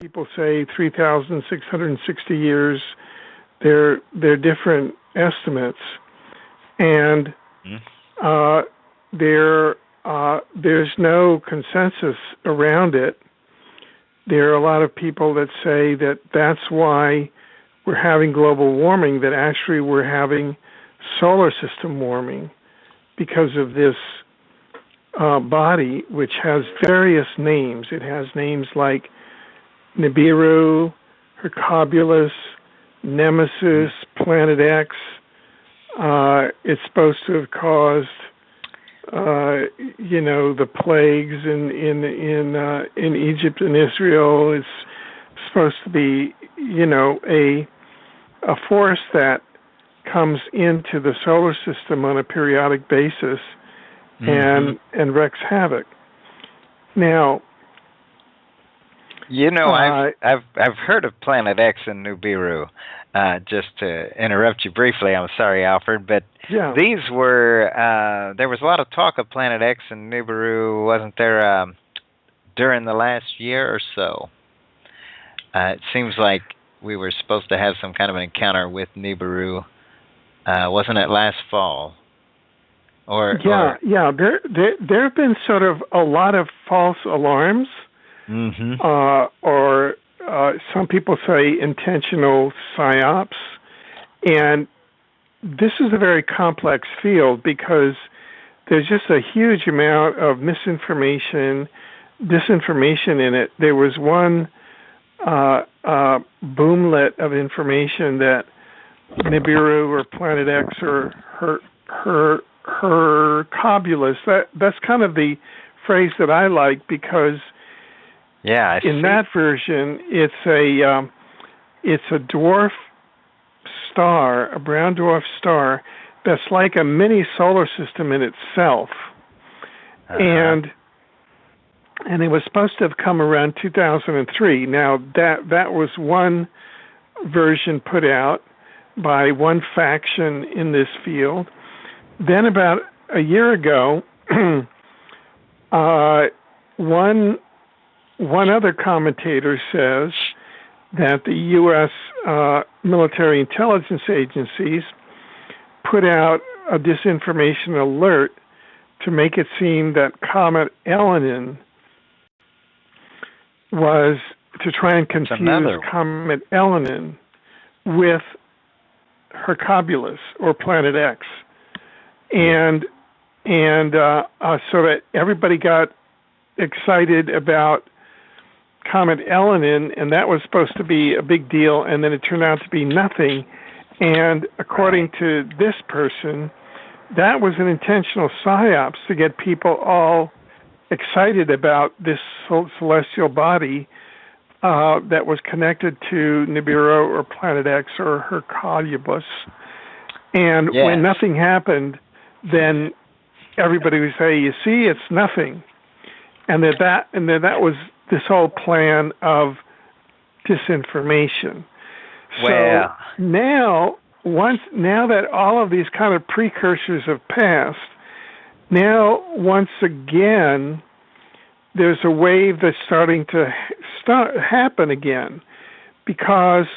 people say 3,660 years. They're different estimates, and there's no consensus around it. There are a lot of people that say that that's why we're having global warming, that actually we're having solar system warming because of this body, which has various names. It has names like Nibiru, Hercobulus, Nemesis, Planet X. It's supposed to have caused, the plagues in Egypt and Israel. It's supposed to be, a force that comes into the solar system on a periodic basis and wreaks havoc. Now, I've heard of Planet X and Nibiru. Just to interrupt you briefly, I'm sorry, Alfred, but these were there was a lot of talk of Planet X and Nibiru, wasn't there, during the last year or so? It seems like we were supposed to have some kind of an encounter with Nibiru. Wasn't it last fall? There have been sort of a lot of false alarms, or some people say intentional psyops, and this is a very complex field because there's just a huge amount of misinformation, disinformation in it. There was one boomlet of information that Nibiru or Planet X or Hercobulus. That's kind of the phrase that I like because in that version it's a dwarf star, a brown dwarf star that's like a mini solar system in itself, and it was supposed to have come around 2003. Now that was one version put out by one faction in this field. Then about a year ago, one other commentator says that the U.S. military intelligence agencies put out a disinformation alert to make it seem that Comet Elenin was to try and confuse Comet Elenin with Hercobulus or Planet X, and so that everybody got excited about Comet Elenin, and that was supposed to be a big deal, and then it turned out to be nothing. And according to this person, that was an intentional psyops to get people all excited about this celestial body that was connected to Nibiru or Planet X or Hercobulus. And when nothing happened, then everybody would say, "You see, it's nothing," and that was this whole plan of disinformation. So now that all of these kind of precursors have passed, now once again there's a wave that's starting to happen again, because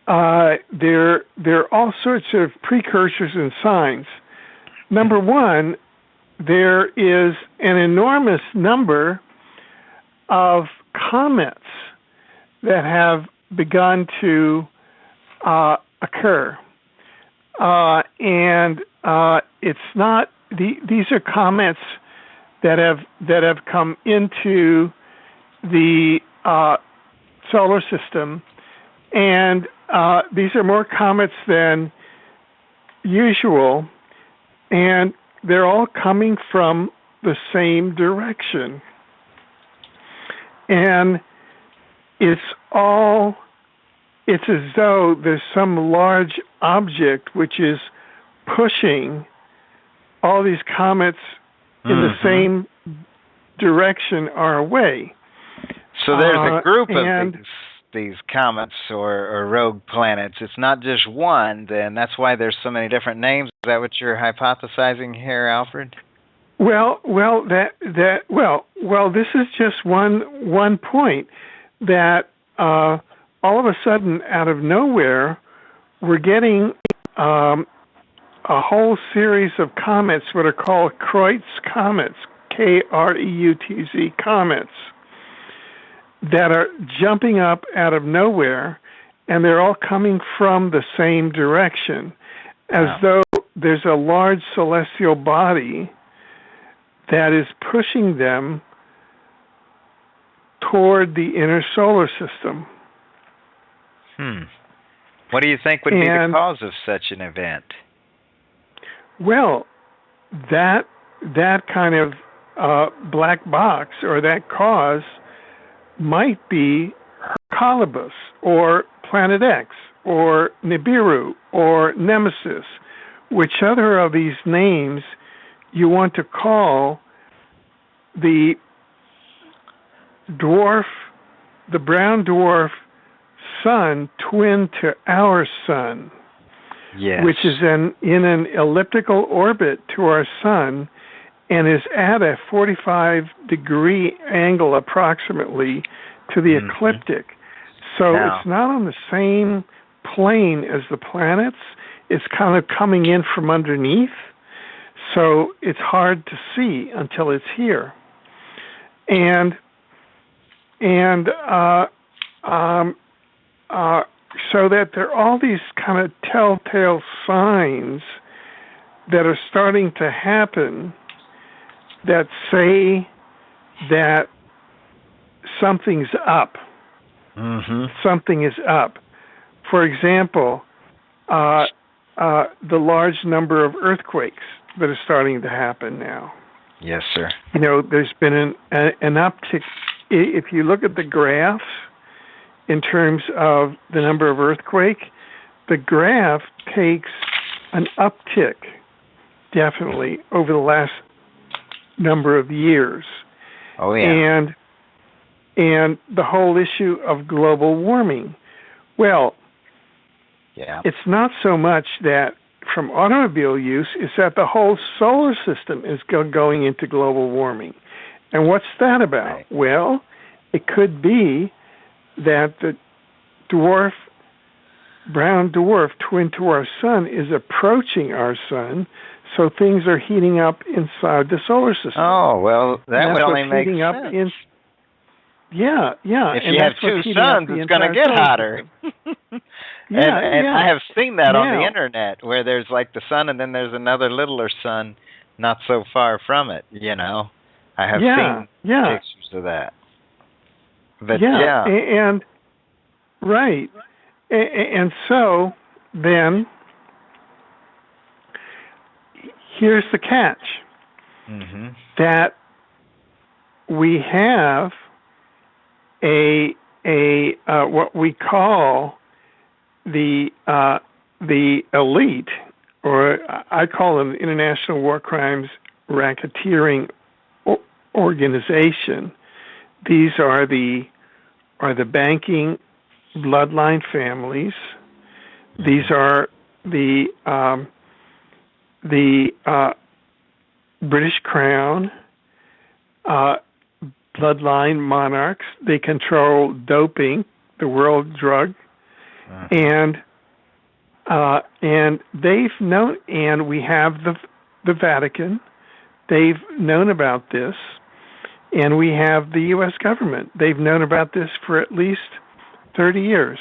there are all sorts of precursors and signs. Number one, there is an enormous number of comets that have begun to occur, and it's not these are comets that have come into the solar system, and these are more comets than usual, and they're all coming from the same direction. And it's as though there's some large object which is pushing all these comets in the same direction our way. So there's a group of these comets or rogue planets. It's not just one, then. That's why there's so many different names. Is that what you're hypothesizing here, Alfred? This is just one point that all of a sudden, out of nowhere, we're getting a whole series of comets, what are called Kreutz comets, Kreutz comets, that are jumping up out of nowhere, and they're all coming from the same direction, as though there's a large celestial body that is pushing them toward the inner solar system. What do you think would be the cause of such an event? Well, that kind of black box, or that cause, might be Hercolibus, or Planet X, or Nibiru, or Nemesis, which other of these names you want to call the brown dwarf sun twin to our sun, which is in an elliptical orbit to our sun and is at a 45-degree angle approximately to the ecliptic. So it's not on the same plane as the planets. It's kind of coming in from underneath. So it's hard to see until it's here. And so that there are all these kind of telltale signs that are starting to happen that say that something's up. Something is up. For example, the large number of earthquakes that are starting to happen now. Yes, sir. There's been an uptick. If you look at the graphs in terms of the number of earthquakes, the graph takes an uptick, definitely, over the last number of years. Oh, yeah. And the whole issue of global warming. Well, it's not so much that from automobile use, it's that the whole solar system is going into global warming. And what's that about? Right. Well, it could be that the brown dwarf twin to our sun is approaching our sun, so things are heating up inside the solar system. Oh, well, that would only make sense. If you have two suns, it's going to get hotter. And I have seen that on the internet, where there's like the sun and then there's another littler sun not so far from it, I have seen pictures of that. But and right. And so then here's the catch. That we have a what we call the elite, or I call them International War Crimes Racketeering Organization. These are the banking bloodline families. These are the British Crown bloodline monarchs. They control doping, the world drug, and they've known. And we have the Vatican. They've known about this, and we have the U.S. government. They've known about this for at least 30 years,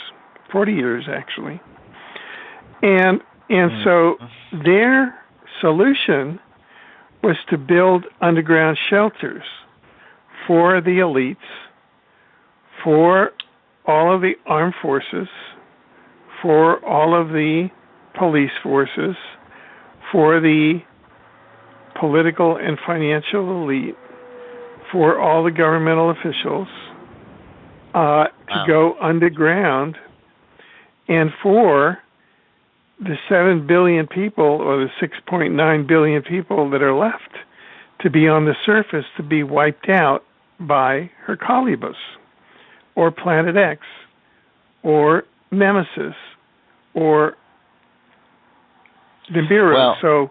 40 years actually, and so their solution was to build underground shelters for the elites, for all of the armed forces, for all of the police forces, for the political and financial elite, for all the governmental officials, to go underground, and for the 7 billion people or the 6.9 billion people that are left to be on the surface, to be wiped out by Hercolibus or Planet X or Nemesis or Nibiru. So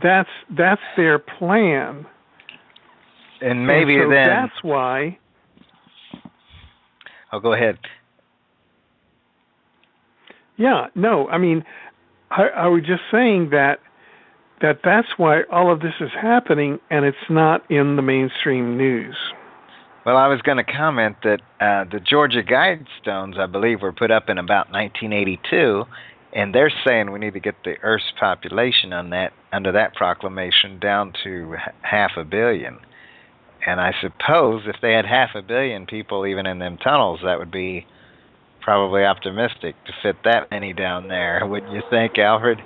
that's their plan. And maybe and so then that's why. Oh, go ahead. Yeah, no, I mean, I was just saying that's why all of this is happening, and it's not in the mainstream news. Well, I was going to comment that the Georgia Guidestones, I believe, were put up in about 1982, and they're saying we need to get the Earth's population under that proclamation down to 500 million. And I suppose if they had 500 million people even in them tunnels, that would be probably optimistic to fit that many down there. Wouldn't you think, Alfred?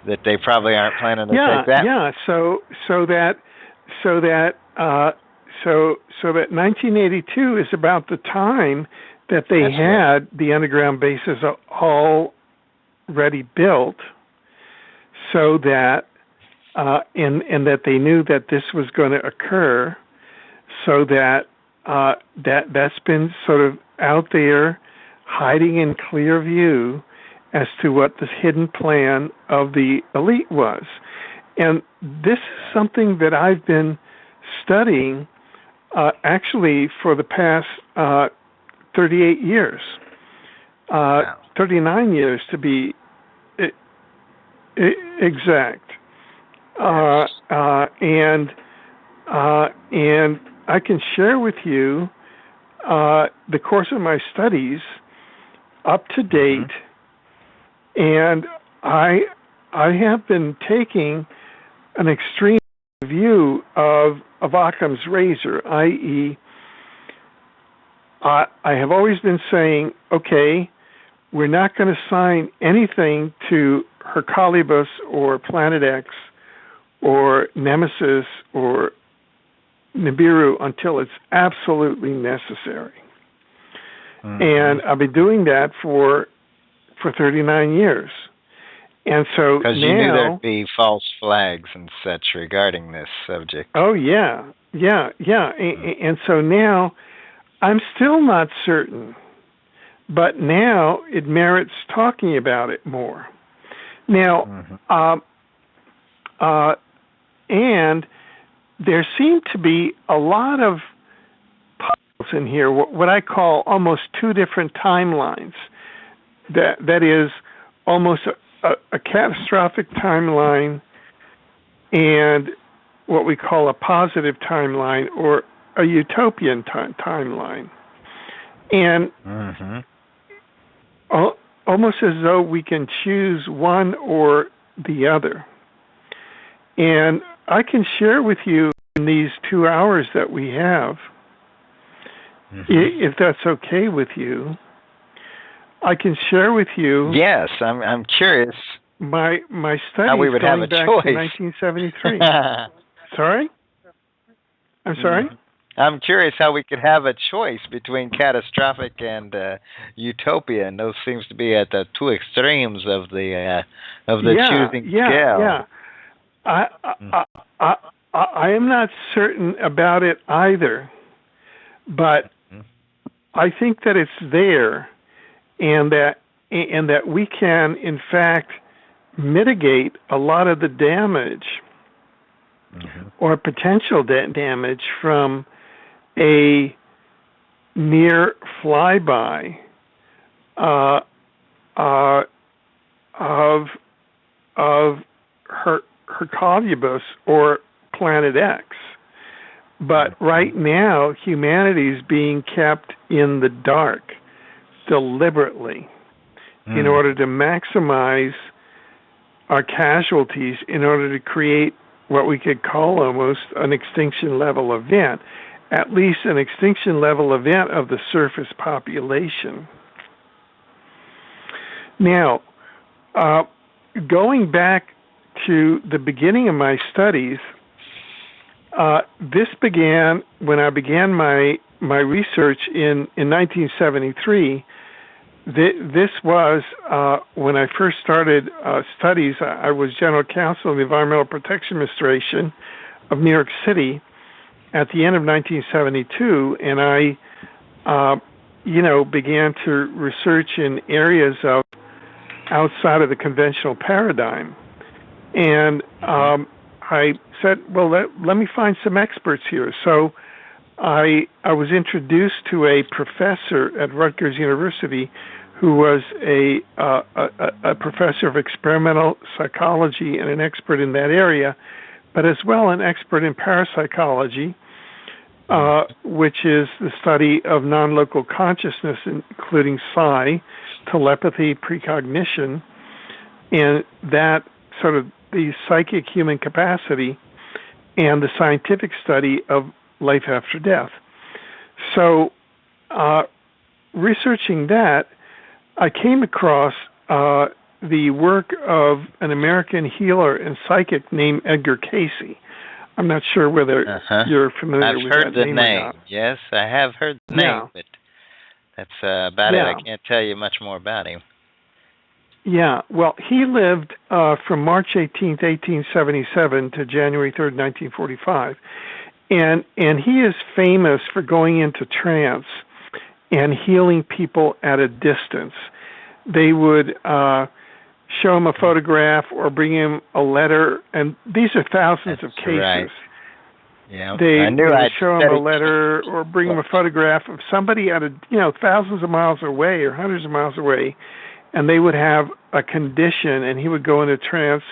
That they probably aren't planning to take that. Yeah. So that 1982 is about the time that they had the underground bases already built, so that and that they knew that this was going to occur, so that that's been sort of out there, hiding in clear view as to what the hidden plan of the elite was. And this is something that I've been studying actually for the past 38 years, 39 years to be exact. And I can share with you the course of my studies up to date, and I have been taking an extreme view of Occam's razor, i.e., I have always been saying, okay, we're not going to sign anything to Hercolibus or Planet X or Nemesis or Nibiru until it's absolutely necessary. And I've been doing that for 39 years. And so because you knew there'd be false flags and such regarding this subject. Oh, yeah. And so now I'm still not certain, but now it merits talking about it more. Now, and there seem to be a lot of puzzles in here, what I call almost two different timelines. That is almost a catastrophic timeline and what we call a positive timeline or a utopian timeline. And almost as though we can choose one or the other. And I can share with you in these 2 hours that we have, if that's okay with you, I can share with you. Yes, I'm curious. My studies how we would going have a back choice. to 1973. Sorry? I'm sorry? I'm curious how we could have a choice between catastrophic and utopian. Those seems to be at the two extremes of the choosing scale. Yeah. I am not certain about it either, but I think that it's there, and that we can, in fact, mitigate a lot of the damage or potential damage from a near flyby of Hercolibus or Planet X. But right now, humanity is being kept in the dark deliberately in order to maximize our casualties, in order to create what we could call almost an extinction level event, at least an extinction level event of the surface population. Now, going back to the beginning of my studies, this began when I began my research in 1973. This was when I first started studies. I was general counsel of the Environmental Protection Administration of New York City at the end of 1972, and I, began to research in areas outside of the conventional paradigm. And I said, well, let me find some experts here. So I was introduced to a professor at Rutgers University who was a professor of experimental psychology and an expert in that area, but as well an expert in parapsychology, which is the study of non-local consciousness, including psi, telepathy, precognition, and that sort of the psychic human capacity and the scientific study of life after death. So researching that, I came across the work of an American healer and psychic named Edgar Cayce. I'm not sure whether you're familiar with that name or not. Yes, I have heard the name, but that's about it. I can't tell you much more about him. Yeah, well, he lived from March 18th, 1877 to January 3rd, 1945. And he is famous for going into trance and healing people at a distance. They would show him a photograph or bring him a letter, and these are thousands of cases. Right. Yeah, they would show him a letter or bring him a photograph of somebody at thousands of miles away or hundreds of miles away, and they would have a condition, and he would go into trance,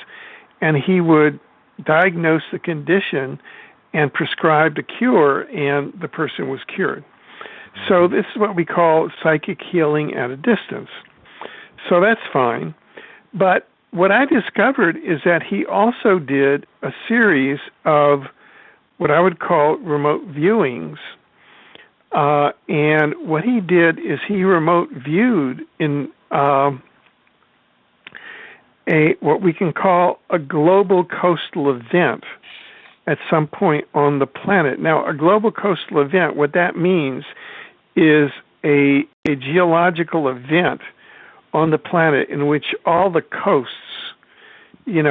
and he would diagnose the condition and prescribe the cure, and the person was cured. So this is what we call psychic healing at a distance. So that's fine. But what I discovered is that he also did a series of what I would call remote viewings. And what he did is he remote viewed in what we can call a global coastal event at some point on the planet. Now, a global coastal event, what that means is a geological event on the planet in which all the coasts, East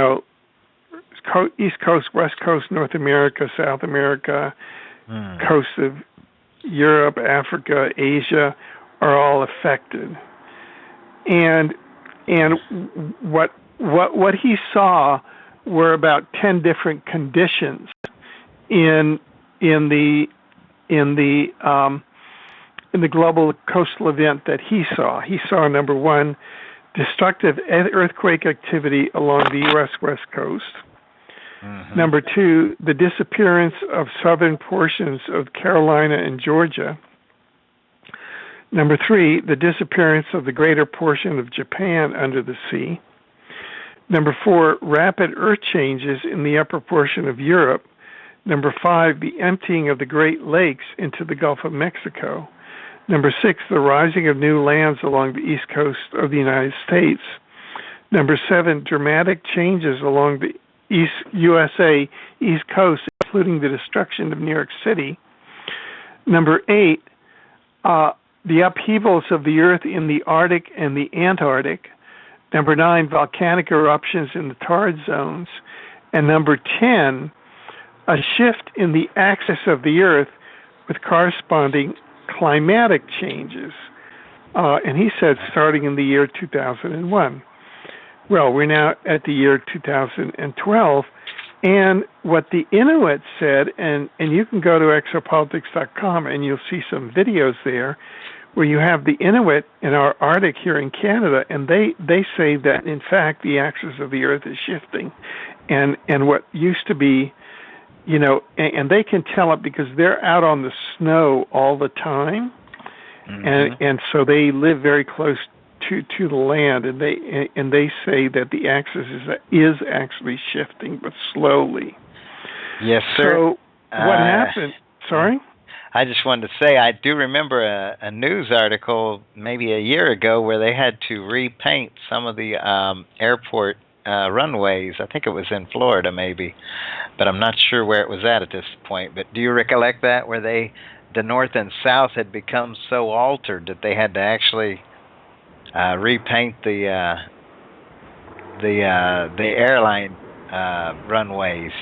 Coast, West Coast, North America, South America, coasts of Europe, Africa, Asia, are all affected. And what he saw were about 10 different conditions in the global coastal event that he saw. He saw, number one, destructive earthquake activity along the U.S. West Coast. Mm-hmm. Number two, the disappearance of southern portions of Carolina and Georgia. Number three, the disappearance of the greater portion of Japan under the sea. Number four, rapid earth changes in the upper portion of Europe. Number five, the emptying of the Great Lakes into the Gulf of Mexico. Number six, the rising of new lands along the east coast of the United States. Number seven, dramatic changes along the USA East Coast, including the destruction of New York City. Number eight, the upheavals of the Earth in the Arctic and the Antarctic. Number nine, volcanic eruptions in the torrid zones. And number 10, a shift in the axis of the Earth with corresponding climatic changes. And he said starting in the year 2001. Well, we're now at the year 2012. And what the Inuit said, and you can go to exopolitics.com and you'll see some videos there where you have the Inuit in our Arctic here in Canada, and they say that, in fact, the axis of the Earth is shifting. And what used to be, and they can tell it because they're out on the snow all the time, mm-hmm. and so they live very close to the land, and they say that the axis is actually shifting, but slowly. Yes, sir. So what happened? Sorry? I just wanted to say I do remember a news article maybe a year ago where they had to repaint some of the airport runways. I think it was in Florida maybe, but I'm not sure where it was at this point. But do you recollect that, where the north and south had become so altered that they had to actually repaint the airline runways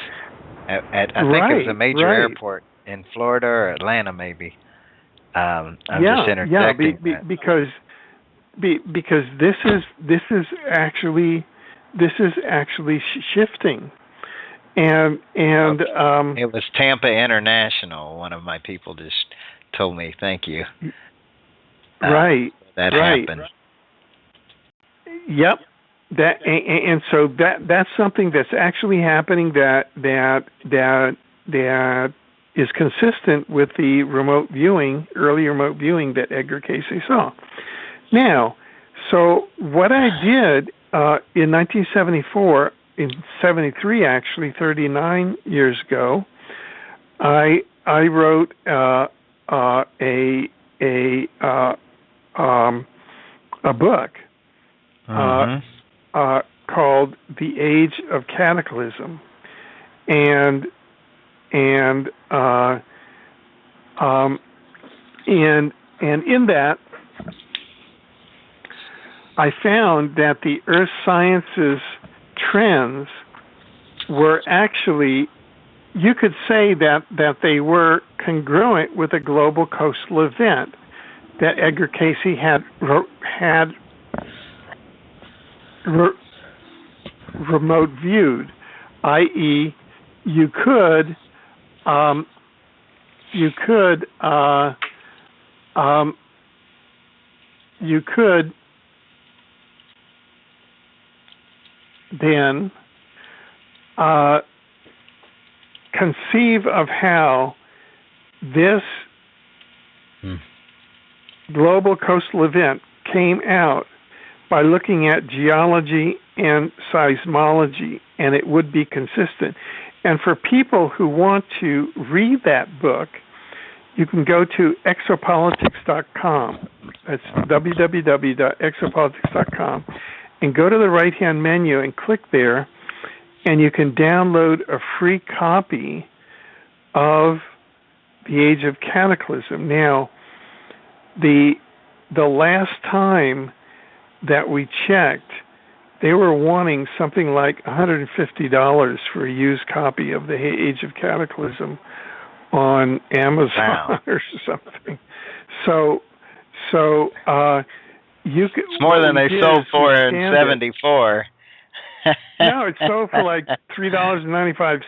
at I think it was a major airport in Florida or Atlanta, maybe. I'm just interjecting. Because this is actually shifting, And it was Tampa International. One of my people just told me, "Thank you." Right. That happened. Yep. And so that's something that's actually happening that is consistent with the early remote viewing that Edgar Cayce saw. Now, so what I did in 1974, in 73 actually, 39 years ago, I wrote a book called "The Age of Cataclysm," and in that, I found that the earth sciences trends were actually, you could say that they were congruent with a global coastal event that Edgar Cayce had remote viewed, i.e., you could then conceive of how this global coastal event came out by looking at geology and seismology, and it would be consistent. And for people who want to read that book, you can go to exopolitics.com. That's www.exopolitics.com, and go to the right-hand menu and click there, and you can download a free copy of The Age of Cataclysm. Now, the last time that we checked, they were wanting something like $150 for a used copy of The Age of Cataclysm on Amazon or something. So you could. It's more than they sold for in '74. No, it sold for like $3.95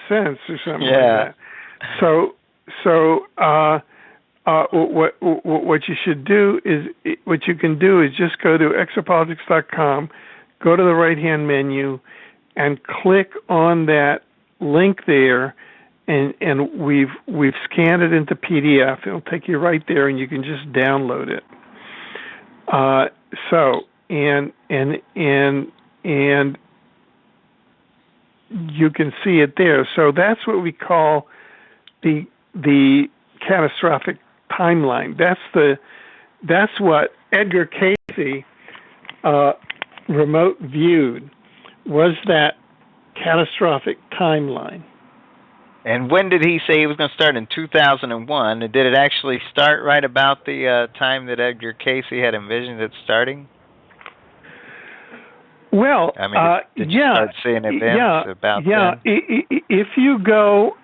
or something like that. So what you should do is, what you can do is just go to exopolitics.com, go to the right-hand menu, and click on that link there, and we've scanned it into PDF. It'll take you right there, and you can just download it. And you can see it there. So that's what we call the catastrophic timeline. That's what Edgar Cayce remote viewed, was that catastrophic timeline. And when did he say he was going to start? In 2001. Did it actually start right about the time that Edgar Cayce had envisioned it starting? Well, I mean, did you start seeing events about that? If you go,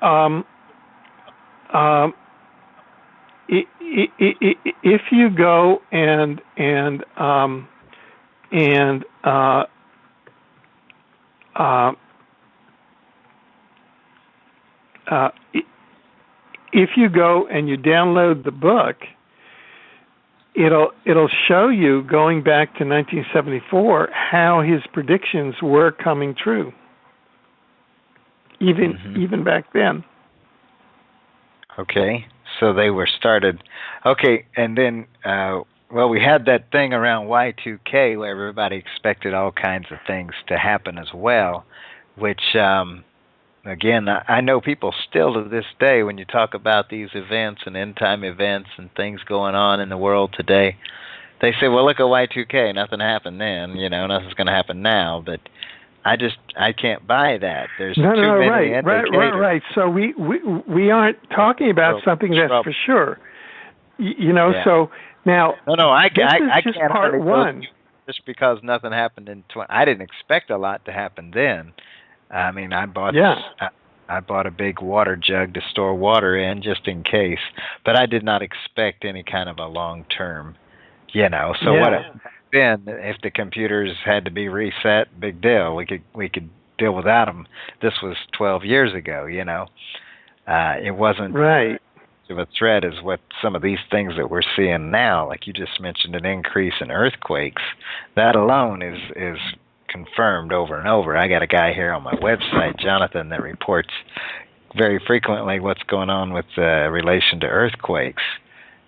if you go and if you go and you download the book, it'll show you, going back to 1974, how his predictions were coming true, even back then. Okay, so they were started. Okay, and then we had that thing around Y2K where everybody expected all kinds of things to happen as well, which again, I know people still to this day, when you talk about these events and end-time events and things going on in the world today, they say, well, look at Y2K. Nothing happened then. Nothing's going to happen now. But I can't buy that. There's too many indicators. Right. So we aren't talking about something that's for sure. So now... No, I can't. Just part one. Just because nothing happened in... I didn't expect a lot to happen then. I mean, I bought a big water jug to store water in just in case, but I did not expect any kind of a long term, So what then? If the computers had to be reset, big deal. We could deal without them. This was 12 years ago, It wasn't right of a threat as what some of these things that we're seeing now, like you just mentioned, an increase in earthquakes. That alone is confirmed over and over. I got a guy here on my website, Jonathan, that reports very frequently what's going on with relation to earthquakes.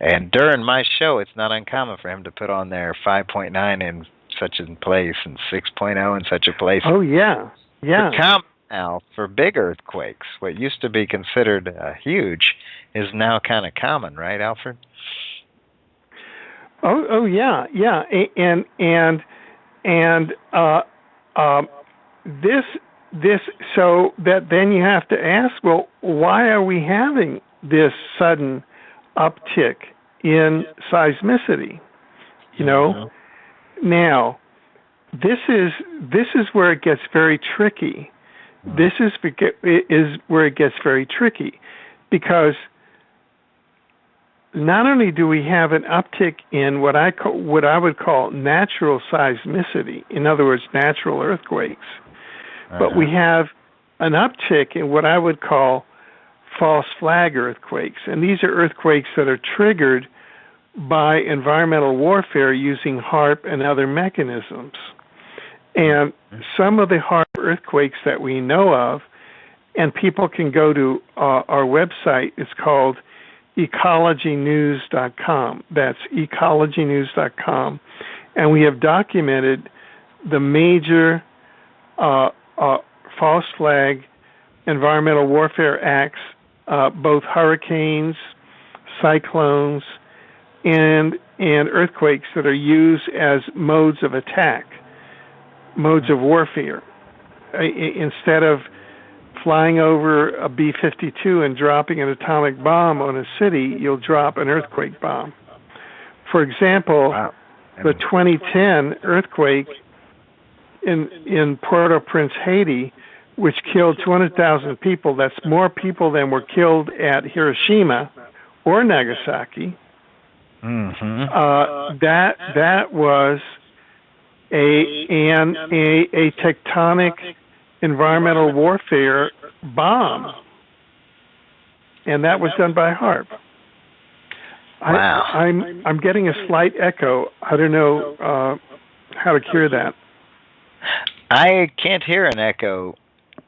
And during my show, it's not uncommon for him to put on there 5.9 in such a place and 6.0 in such a place. Oh, yeah. Yeah. Now, for big earthquakes, what used to be considered huge is now kind of common, right, Alfred? Oh, yeah, yeah, and this. So that then you have to ask, well, why are we having this sudden uptick in seismicity? Now, this is where it gets very tricky. This is where it gets very tricky, because not only do we have an uptick in what I would call natural seismicity, in other words, natural earthquakes, but we have an uptick in what I would call false flag earthquakes, and these are earthquakes that are triggered by environmental warfare using HAARP and other mechanisms. And some of the HAARP earthquakes that we know of, and people can go to our website, it's called ecologynews.com. That's ecologynews.com. And we have documented the major false flag environmental warfare acts, both hurricanes, cyclones, and earthquakes that are used as modes of attack, modes of warfare. Instead of flying over a B-52 and dropping an atomic bomb on a city, you'll drop an earthquake bomb. For example, the 2010 earthquake in Port-au-Prince, Haiti, which killed 200,000 people. That's more people than were killed at Hiroshima or Nagasaki. That was a tectonic environmental warfare bomb, and that was done by HAARP. Wow. I'm getting a slight echo. I don't know how to cure that. I can't hear an echo,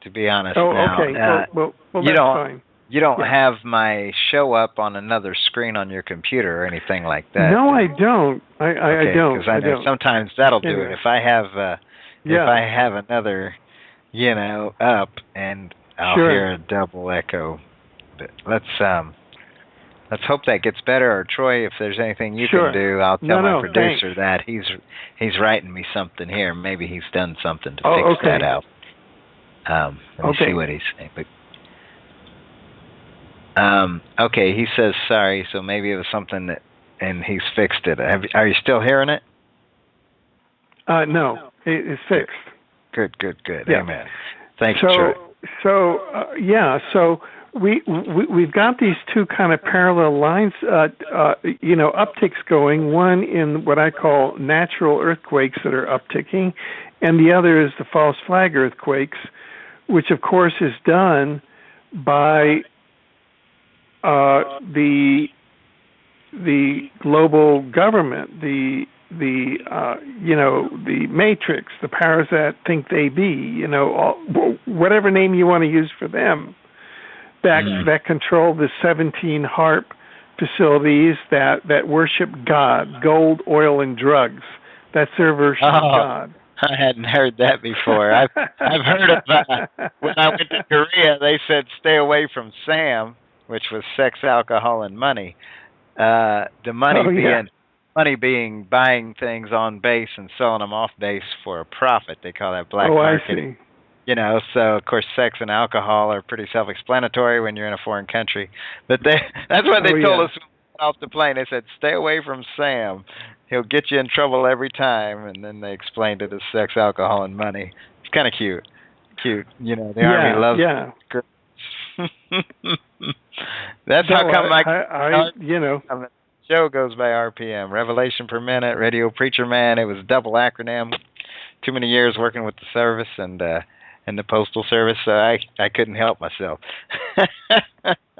to be honest. Oh, now. okay. Well, that's fine. You don't have my show up on another screen on your computer or anything like that. No, I don't. I don't. Because I know sometimes that'll do it. If I have another, up, and I'll hear a double echo. But let's hope that gets better. Or Troy, if there's anything you can do, I'll tell my producer that he's writing me something here. Maybe he's done something to fix that out. Let me see what he's saying. But, okay, he says sorry, so maybe it was something and he's fixed it. Are you still hearing it? No, it's fixed. Good. Yeah. Amen. Thanks, Troy. So we've got these two kind of parallel lines, upticks going. One in what I call natural earthquakes that are upticking, and the other is the false flag earthquakes, which of course is done by the global government, the matrix, the powers that think they be, whatever name you want to use for them, that control the 17 HAARP facilities that worship God, gold, oil, and drugs. That's their version of God. I hadn't heard that before. I've heard of when I went to Korea, they said stay away from SAM, which was sex, alcohol, and money. The money being buying things on base and selling them off base for a profit. They call that black market. I see. So of course sex and alcohol are pretty self-explanatory when you're in a foreign country. But that's what they told us when we went off the plane. They said, stay away from Sam. He'll get you in trouble every time. And then they explained it as sex, alcohol, and money. It's kind of cute. The Army loves girls. That's how come the show goes by RPM, Revelation Per Minute, Radio Preacher Man. It was a double acronym. Too many years working with the service, and in the Postal Service, so I couldn't help myself.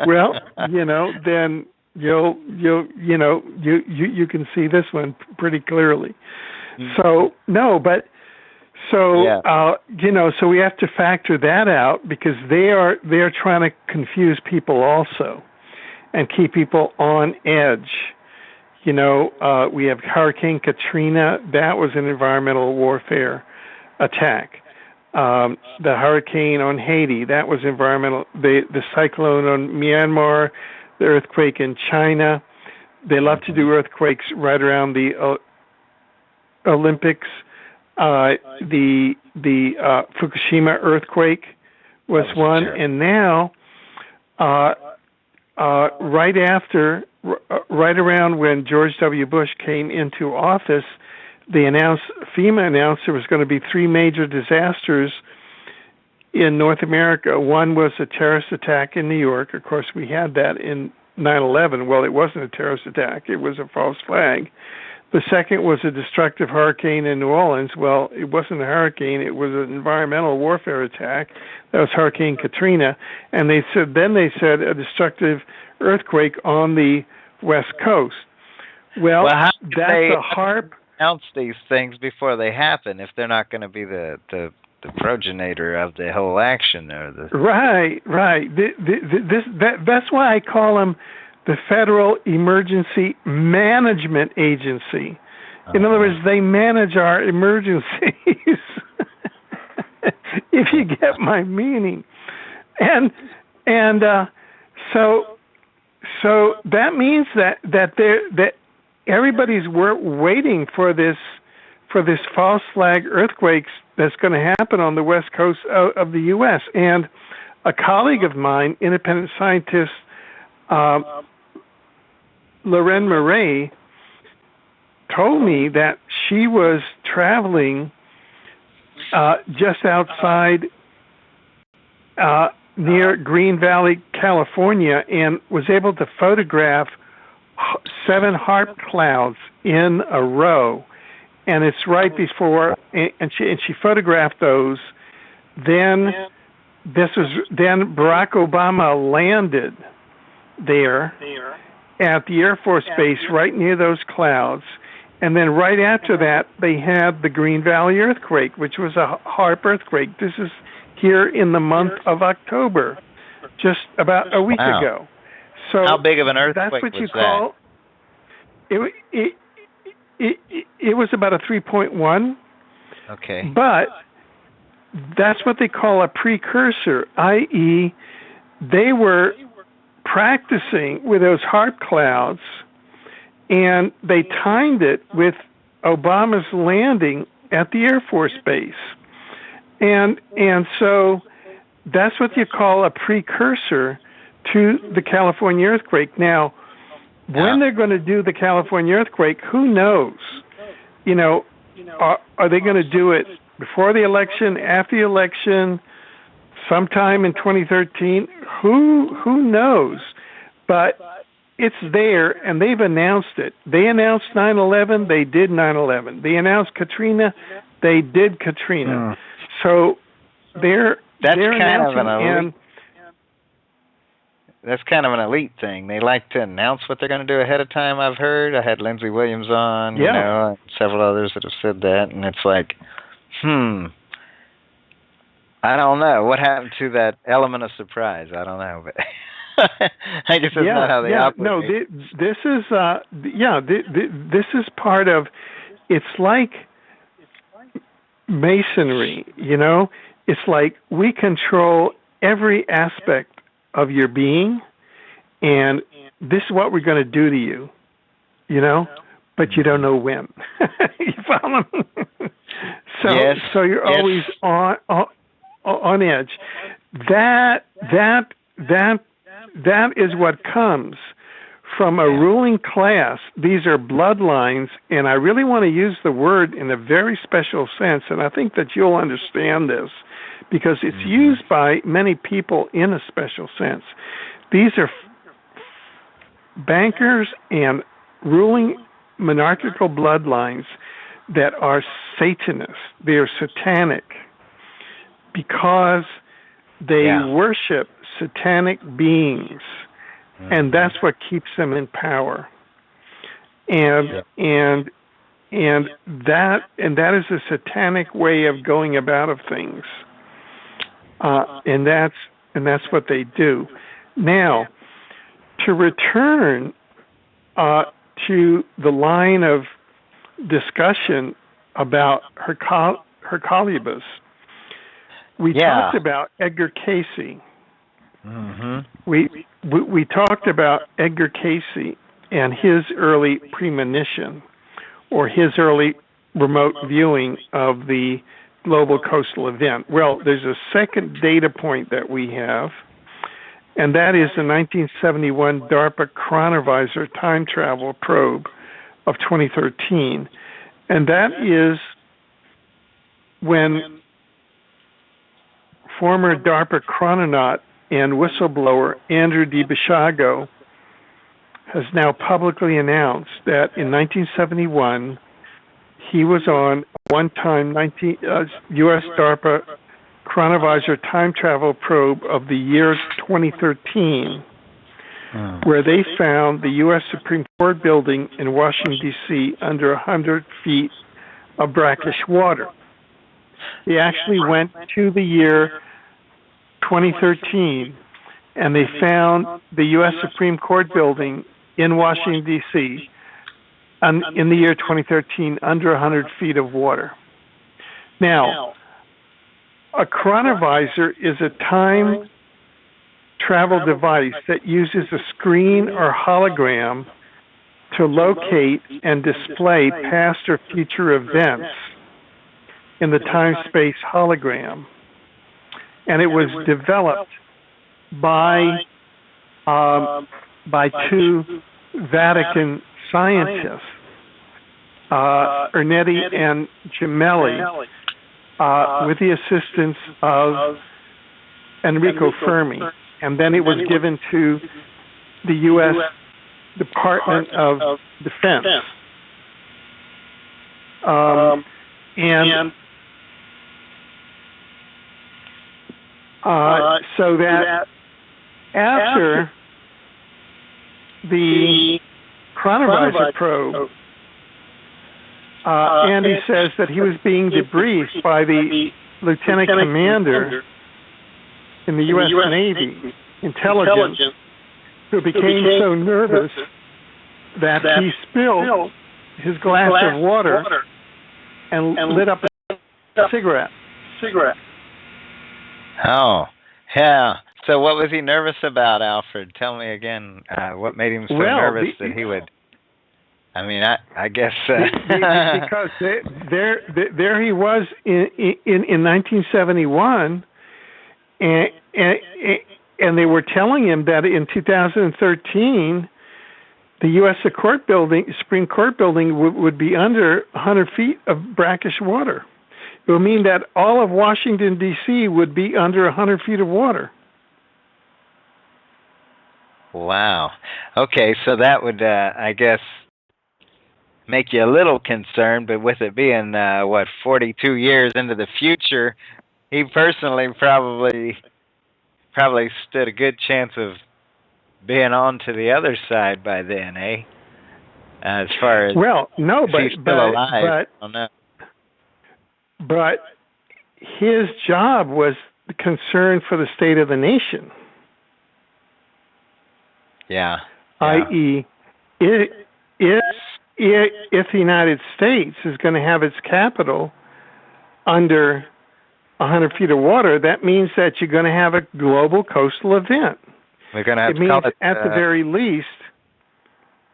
Well, then you can see this one pretty clearly. So so we have to factor that out, because they're trying to confuse people also and keep people on edge. We have Hurricane Katrina. That was an environmental warfare attack. The hurricane on Haiti, that was environmental. The cyclone on Myanmar, the earthquake in China. They love to do earthquakes right around the Olympics. The Fukushima earthquake was one, and now right around when George W. Bush came into office, FEMA announced there was going to be 3 major disasters in North America. One was a terrorist attack in New York. Of course, we had that in 9/11. Well, it wasn't a terrorist attack. It was a false flag. The second was a destructive hurricane in New Orleans. Well, it wasn't a hurricane. It was an environmental warfare attack. That was Hurricane Katrina. And they said a destructive earthquake on the West Coast. Well that's a HAARP. Announce these things before they happen if they're not going to be the progenitor of the whole action, or the right. That's why I call them the Federal Emergency Management Agency. In other words, they manage our emergencies. If you get my meaning, and so that means that everybody's waiting for this false flag earthquakes that's going to happen on the west coast of the U.S. And a colleague of mine, independent scientist Lorraine Murray, told me that she was traveling just outside near Green Valley, California, and was able to photograph 7 HAARP clouds in a row, and it's right before, and she photographed those. Then Barack Obama landed there at the Air Force Base right near those clouds, and then right after that they had the Green Valley earthquake, which was a HAARP earthquake. This is here in the month of October, just about a week ago. So how big of an earthquake that's what was you call that? It was about a 3.1. Okay. But that's what they call a precursor, i.e., they were practicing with those HAARP clouds, and they timed it with Obama's landing at the Air Force Base. And so that's what you call a precursor to the California earthquake. Now, when they're going to do the California earthquake, who knows? Are they going to do it before the election, after the election, sometime in 2013? Who knows? But it's there, and they've announced it. They announced 9/11, they did 9/11. They announced Katrina, they did Katrina. So they're announcing. That's kind of an elite thing. They like to announce what they're going to do ahead of time, I've heard. I had Lindsey Williams on, and several others that have said that, and it's like, I don't know. What happened to that element of surprise? I don't know, but I guess that's not how they operate. No, this is this is part of, it's like masonry, It's like we control every aspect of your being, and this is what we're going to do to you, but you don't know when. You follow me? So you're always on edge. That is what comes from a ruling class. These are bloodlines, and I really want to use the word in a very special sense, and I think that you'll understand this, because it's used by many people in a special sense. These are bankers and ruling monarchical bloodlines that are Satanists. They are satanic. because they worship satanic beings, and that's what keeps them in power. And that is a satanic way of going about of things, and that's what they do. Now, to return to the line of discussion about Hercolubus, we talked about Edgar Cayce. We talked about Edgar Cayce and his early premonition, or his early remote viewing of the global coastal event. Well, there's a second data point that we have, and that is the 1971 DARPA Chronovisor time travel probe of 2013. And that is when former DARPA chrononaut and whistleblower Andrew DiBisciago has now publicly announced that in 1971 he was on one-time U.S. DARPA Chronovisor time travel probe of the year 2013, where they found the U.S. Supreme Court building in Washington, D.C. under 100 feet of brackish water. They actually went to the year 2013, and they found the U.S. Supreme Court building in Washington, D.C. In the year 2013 under 100 feet of water. Now, a chronovisor is a time travel device that uses a screen or hologram to locate and display past or future events in the time-space hologram. And it was developed by two Vatican scientists, Ernetti and Gemelli, with the assistance of Enrico Fermi. And then it was given to the U.S. Department of Defense. So that after the chronovisor probe, Andy says that he was being debriefed by the lieutenant commander in the U.S. Navy intelligence, who became so nervous that he spilled his glass of water and lit up a cigarette. Oh, yeah. So what was he nervous about, Alfred? Tell me again. What made him so nervous that he would... I mean, I guess... because there he was in 1971, and they were telling him that in 2013, the U.S. Supreme Court building would be under 100 feet of brackish water. It would mean that all of Washington, D.C. would be under 100 feet of water. Wow. Okay, so that would, I guess, make you a little concerned, but with it being, 42 years into the future, he personally probably stood a good chance of being on to the other side by then, eh? As far as he's still alive. But his job was concern for the state of the nation. Yeah. I.e., if the United States is going to have its capital under 100 feet of water, that means that you're going to have a global coastal event. We're going to have to call it, at the very least,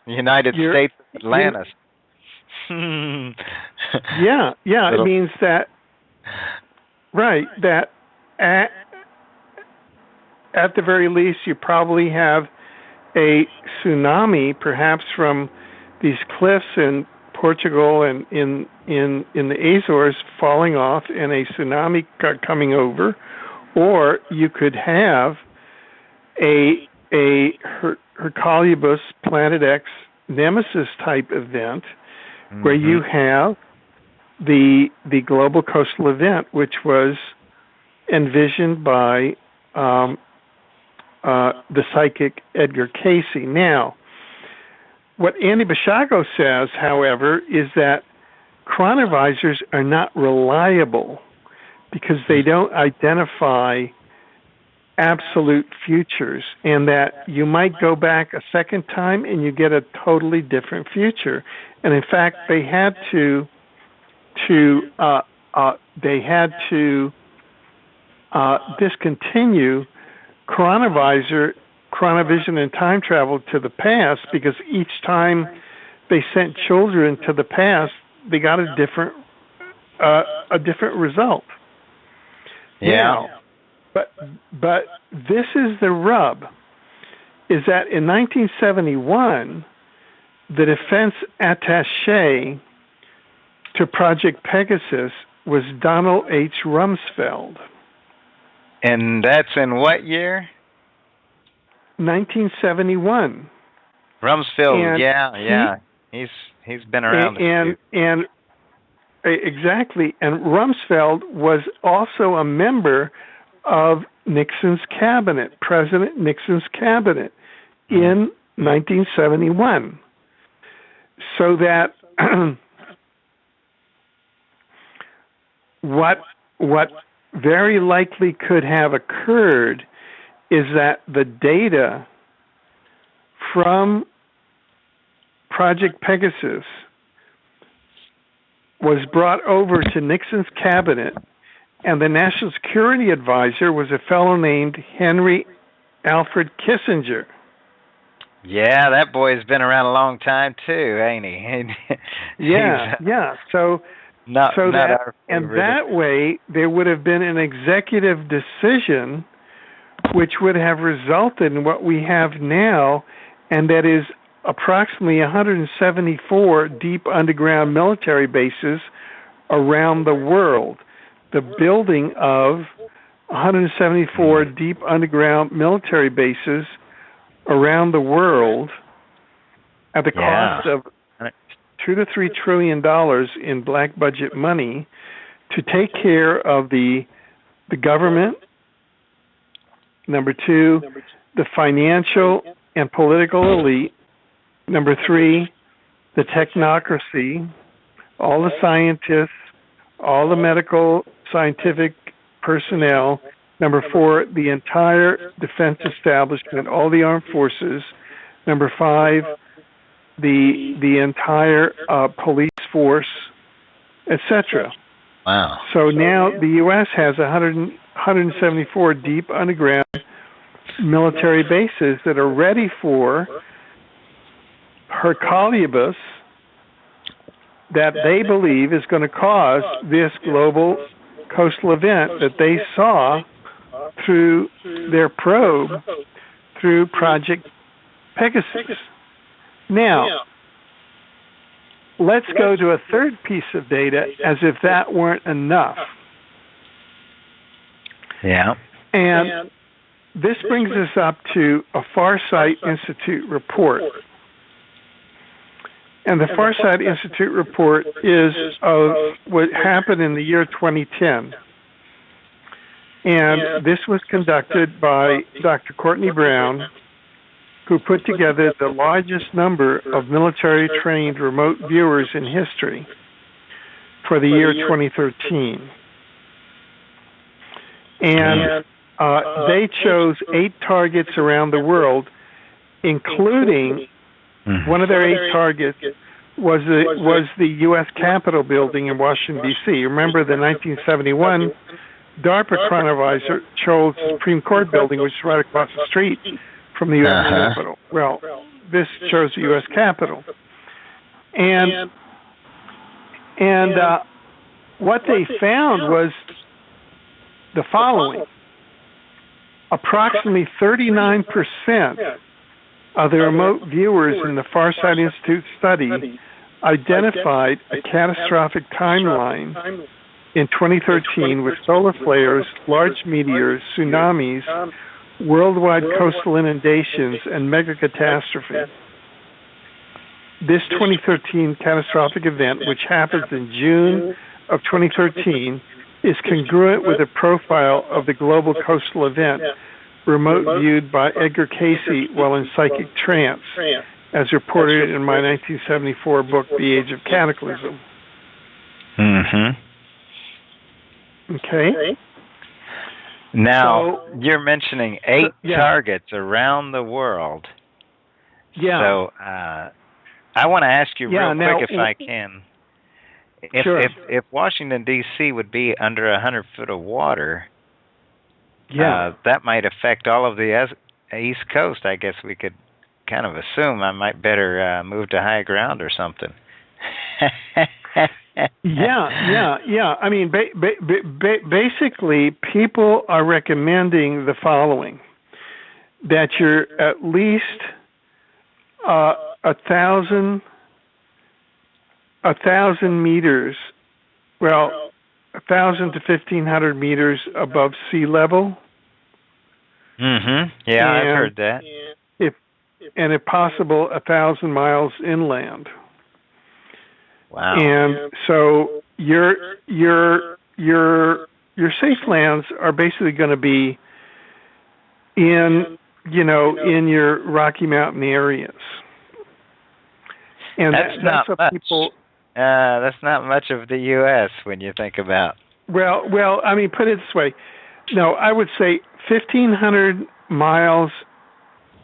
United States Atlantis. Yeah. It means that, that at the very least, you probably have a tsunami, perhaps from these cliffs in Portugal and in the Azores falling off and a tsunami coming over, or you could have a Hercolubus Planet X Nemesis type event, where you have the global coastal event, which was envisioned by the psychic Edgar Cayce. Now, what Andy Basiago says, however, is that chronovisors are not reliable because they don't identify absolute futures, and that you might go back a second time and you get a totally different future. And in fact, they had to discontinue chronovision and time travel to the past because each time they sent children to the past, they got a different result. Yeah. Now, but this is the rub, is that in 1971, the defense attaché to Project Pegasus was Donald H. Rumsfeld. And that's in what year? 1971. Rumsfeld, and yeah. He's been around. And exactly. And Rumsfeld was also a member of Nixon's cabinet, President Nixon's cabinet, in 1971. So that what very likely could have occurred is that the data from Project Pegasus was brought over to Nixon's cabinet, and the National Security Advisor was a fellow named Henry Alfred Kissinger. Yeah, that boy's been around a long time too, ain't he? Yeah. So that way there would have been an executive decision which would have resulted in what we have now, and that is approximately 174 deep underground military bases around the world. The building of 174 deep underground military bases around the world at the cost of $2 to $3 trillion in black budget money to take care of the government. Number 2, the financial and political elite. Number 3, the technocracy, all the scientists, all the medical scientific personnel. Number 4, the entire defense establishment, all the armed forces. Number 5, the entire police force, etc. Wow. So now the U.S. has 174 deep underground military bases that are ready for Herculeus that they believe is going to cause this global coastal event that they saw through their probe through Project Pegasus. Now, let's go to a third piece of data as if that weren't enough. Yeah. And this brings us up to a Farsight Institute report. And the Farsight Institute report is of what happened in the year 2010. And this was conducted by Dr. Courtney Brown, who put together the largest number of military-trained remote viewers in history for the year 2013. And they chose 8 targets around the world, including one of their 8 targets was the U.S. Capitol building in Washington, D.C. Remember the 1971 DARPA chronovisor chose the Supreme Court building, which is right across the street from the U.S. Capitol. Well, this chose the U.S. Capitol. And what they found was the following. Approximately 39% of the remote viewers in the Farsight Institute study identified a catastrophic timeline in 2013 with solar flares, large meteors, tsunamis, worldwide coastal inundations, and mega catastrophe. This 2013 catastrophic event, which happened in June of 2013, is congruent with the profile of the global coastal event, remote viewed by Edgar Cayce while in psychic trance, as reported in my 1974 book, The Age of Cataclysm. Mm-hmm. Okay. Now, you're mentioning 8 targets around the world. Yeah. So, I want to ask you real quick, if I can. If Washington, D.C. would be under 100 foot of water, that might affect all of the East Coast. I guess we could kind of assume I might better move to high ground or something. Yeah. I mean, basically, people are recommending the following: that you're at least 1,000 meters, 1,000 to 1,500 meters above sea level. Mm-hmm. Yeah, I've heard that. If possible, 1,000 miles inland. Wow. And so your safe lands are basically going to be in your Rocky Mountain areas. And that's not much. People. That's not much of the U.S. when you think about. Well, I mean, put it this way. No, I would say 1,500 miles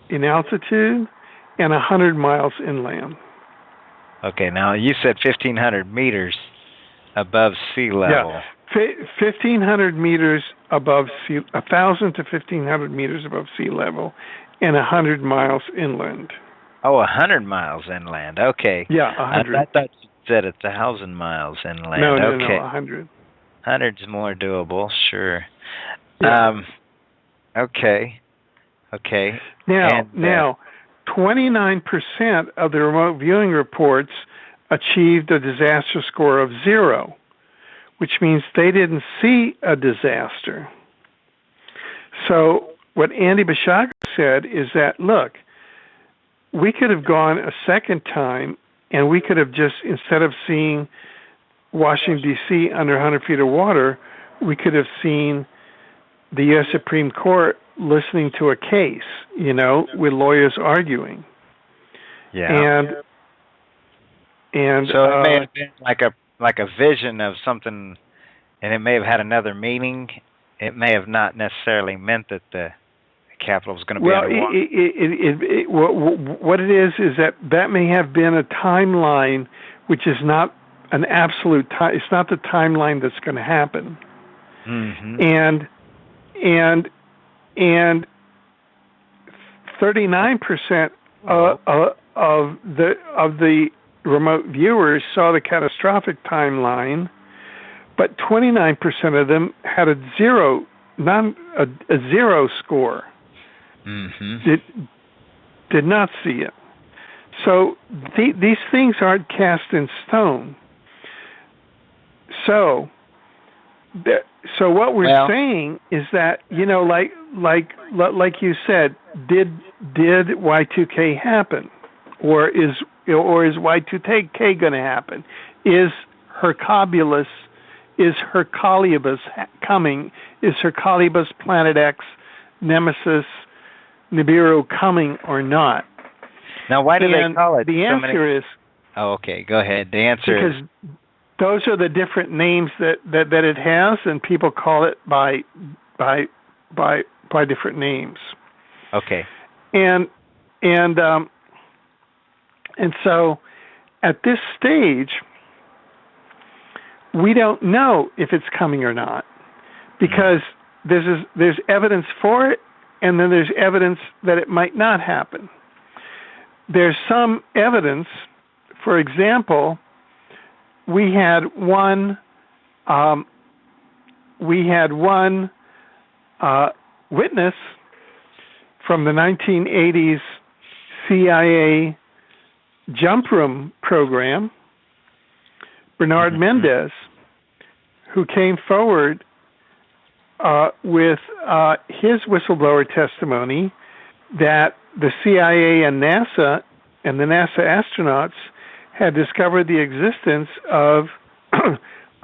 in altitude and 100 miles inland. Okay, now you said 1,500 meters above sea level. Yeah, 1,500 meters above 1,000 to 1,500 meters above sea level, and 100 miles inland. Oh, 100 miles inland. Okay. Yeah, 100. I thought you said 1,000 miles inland. No, okay. 100. 100's more doable, sure. Yeah. Okay. Now, 29% of the remote viewing reports achieved a disaster score of 0, which means they didn't see a disaster. So what Andy Bishaga said is that, look, we could have gone a second time, and we could have just, instead of seeing Washington, D.C. under 100 feet of water, we could have seen the U.S. Supreme Court listening to a case, with lawyers arguing. Yeah. And so it may have been like a vision of something, and it may have had another meaning. It may have not necessarily meant that the Capitol was going to be underwater. What it is that may have been a timeline, which is not an absolute time. It's not the timeline that's going to happen. Mm-hmm. And 39% of the remote viewers saw the catastrophic timeline, but 29% of them had a zero score. Mm-hmm. Did not see it. So these things aren't cast in stone. So what we're saying is that, like you said, did Y2K happen, or is Y2K going to happen? Is Hercobulus coming? Is Hercobulus Planet X, Nemesis, Nibiru coming or not? Now, why do they call it? The answer is. Oh, okay. Go ahead. The answer is because those are the different names that it has, and people call it by different names. Okay. And so at this stage, we don't know if it's coming or not, because there's evidence for it, and then there's evidence that it might not happen. There's some evidence. For example, we had one witness from the 1980s CIA jump room program, Bernard Mendez, who came forward with his whistleblower testimony that the CIA and NASA and the NASA astronauts had discovered the existence of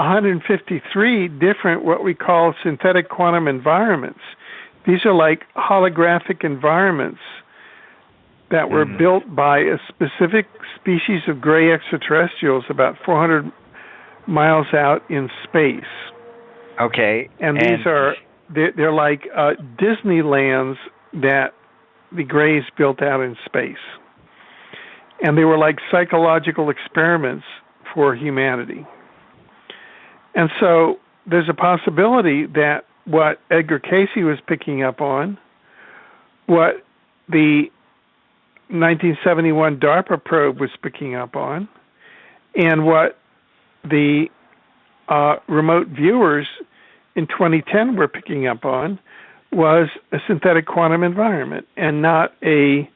153 different what we call synthetic quantum environments. These are like holographic environments that were built by a specific species of gray extraterrestrials about 400 miles out in space. Okay. And these are, they're like Disneylands that the Greys built out in space. And they were like psychological experiments for humanity. And so there's a possibility that what Edgar Casey was picking up on, what the 1971 DARPA probe was picking up on, and what the remote viewers in 2010 were picking up on was a synthetic quantum environment and not a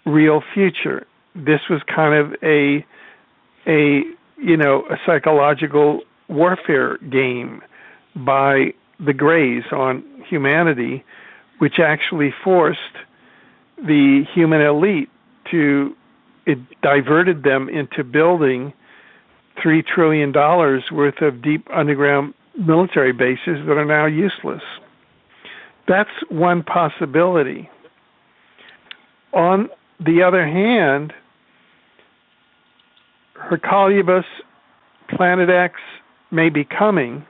real future. This was kind of a psychological warfare game by the Greys on humanity, which actually forced the human elite it diverted them into building $3 trillion worth of deep underground military bases that are now useless. That's one possibility. On the other hand, Hercolubus, Planet X may be coming,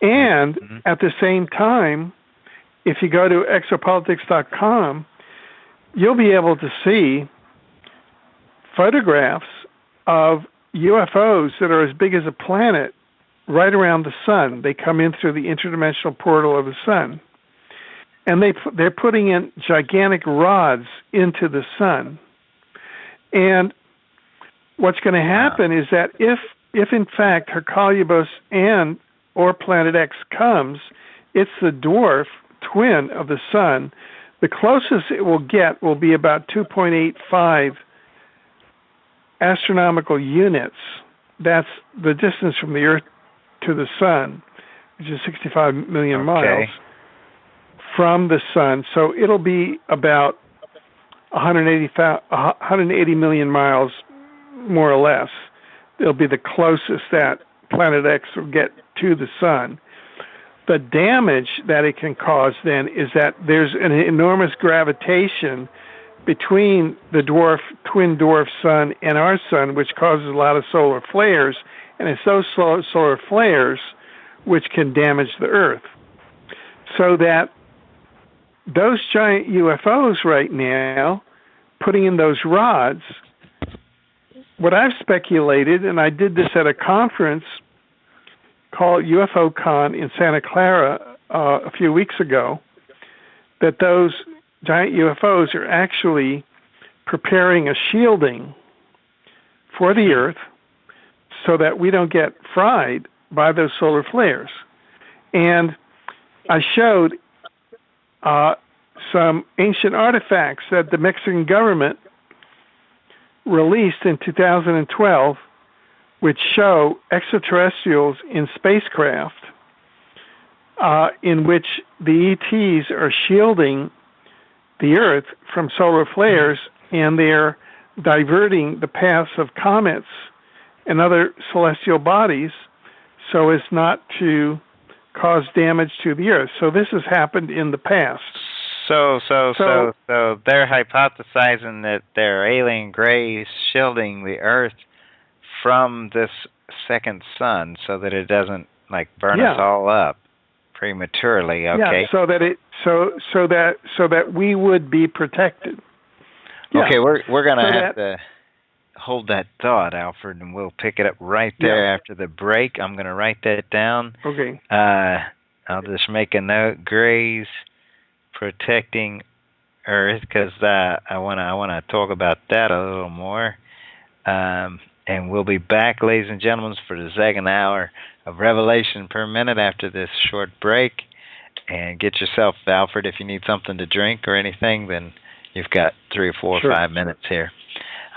and at the same time, if you go to exopolitics.com, you'll be able to see photographs of UFOs that are as big as a planet right around the sun. They come in through the interdimensional portal of the sun. And they're putting in gigantic rods into the sun. And what's going to happen is that if in fact Hercolubus or Planet X comes, it's the dwarf twin of the sun. The closest it will get will be about 2.85 astronomical units. That's the distance from the Earth to the sun, which is 65 million miles from the sun. So it'll be about 180 million miles, more or less. It'll be the closest that Planet X will get to the sun. The damage that it can cause then is that there's an enormous gravitation between the twin dwarf sun and our sun, which causes a lot of solar flares, and it's those solar flares which can damage the Earth. So that those giant UFOs right now, putting in those rods, what I've speculated, and I did this at a conference called UFOCon in Santa Clara a few weeks ago, that those giant UFOs are actually preparing a shielding for the Earth so that we don't get fried by those solar flares. And I showed some ancient artifacts that the Mexican government released in 2012, which show extraterrestrials in spacecraft in which the ETs are shielding the Earth from solar flares, and they're diverting the paths of comets and other celestial bodies so as not to cause damage to the Earth. So this has happened in the past. So they're hypothesizing that there are alien grays shielding the Earth from this second sun so that it doesn't burn us all up prematurely. Okay. Yeah, so that we would be protected. Yeah. Okay, we're gonna have to hold that thought, Alfred, and we'll pick it up right there after the break. I'm gonna write that down. Okay. I'll just make a note: Grays protecting Earth, because I wanna talk about that a little more. And we'll be back, ladies and gentlemen, for the second hour of Revelation per Minute after this short break. And get yourself, Alfred, if you need something to drink or anything, then you've got 3 or 4 or 5 minutes here.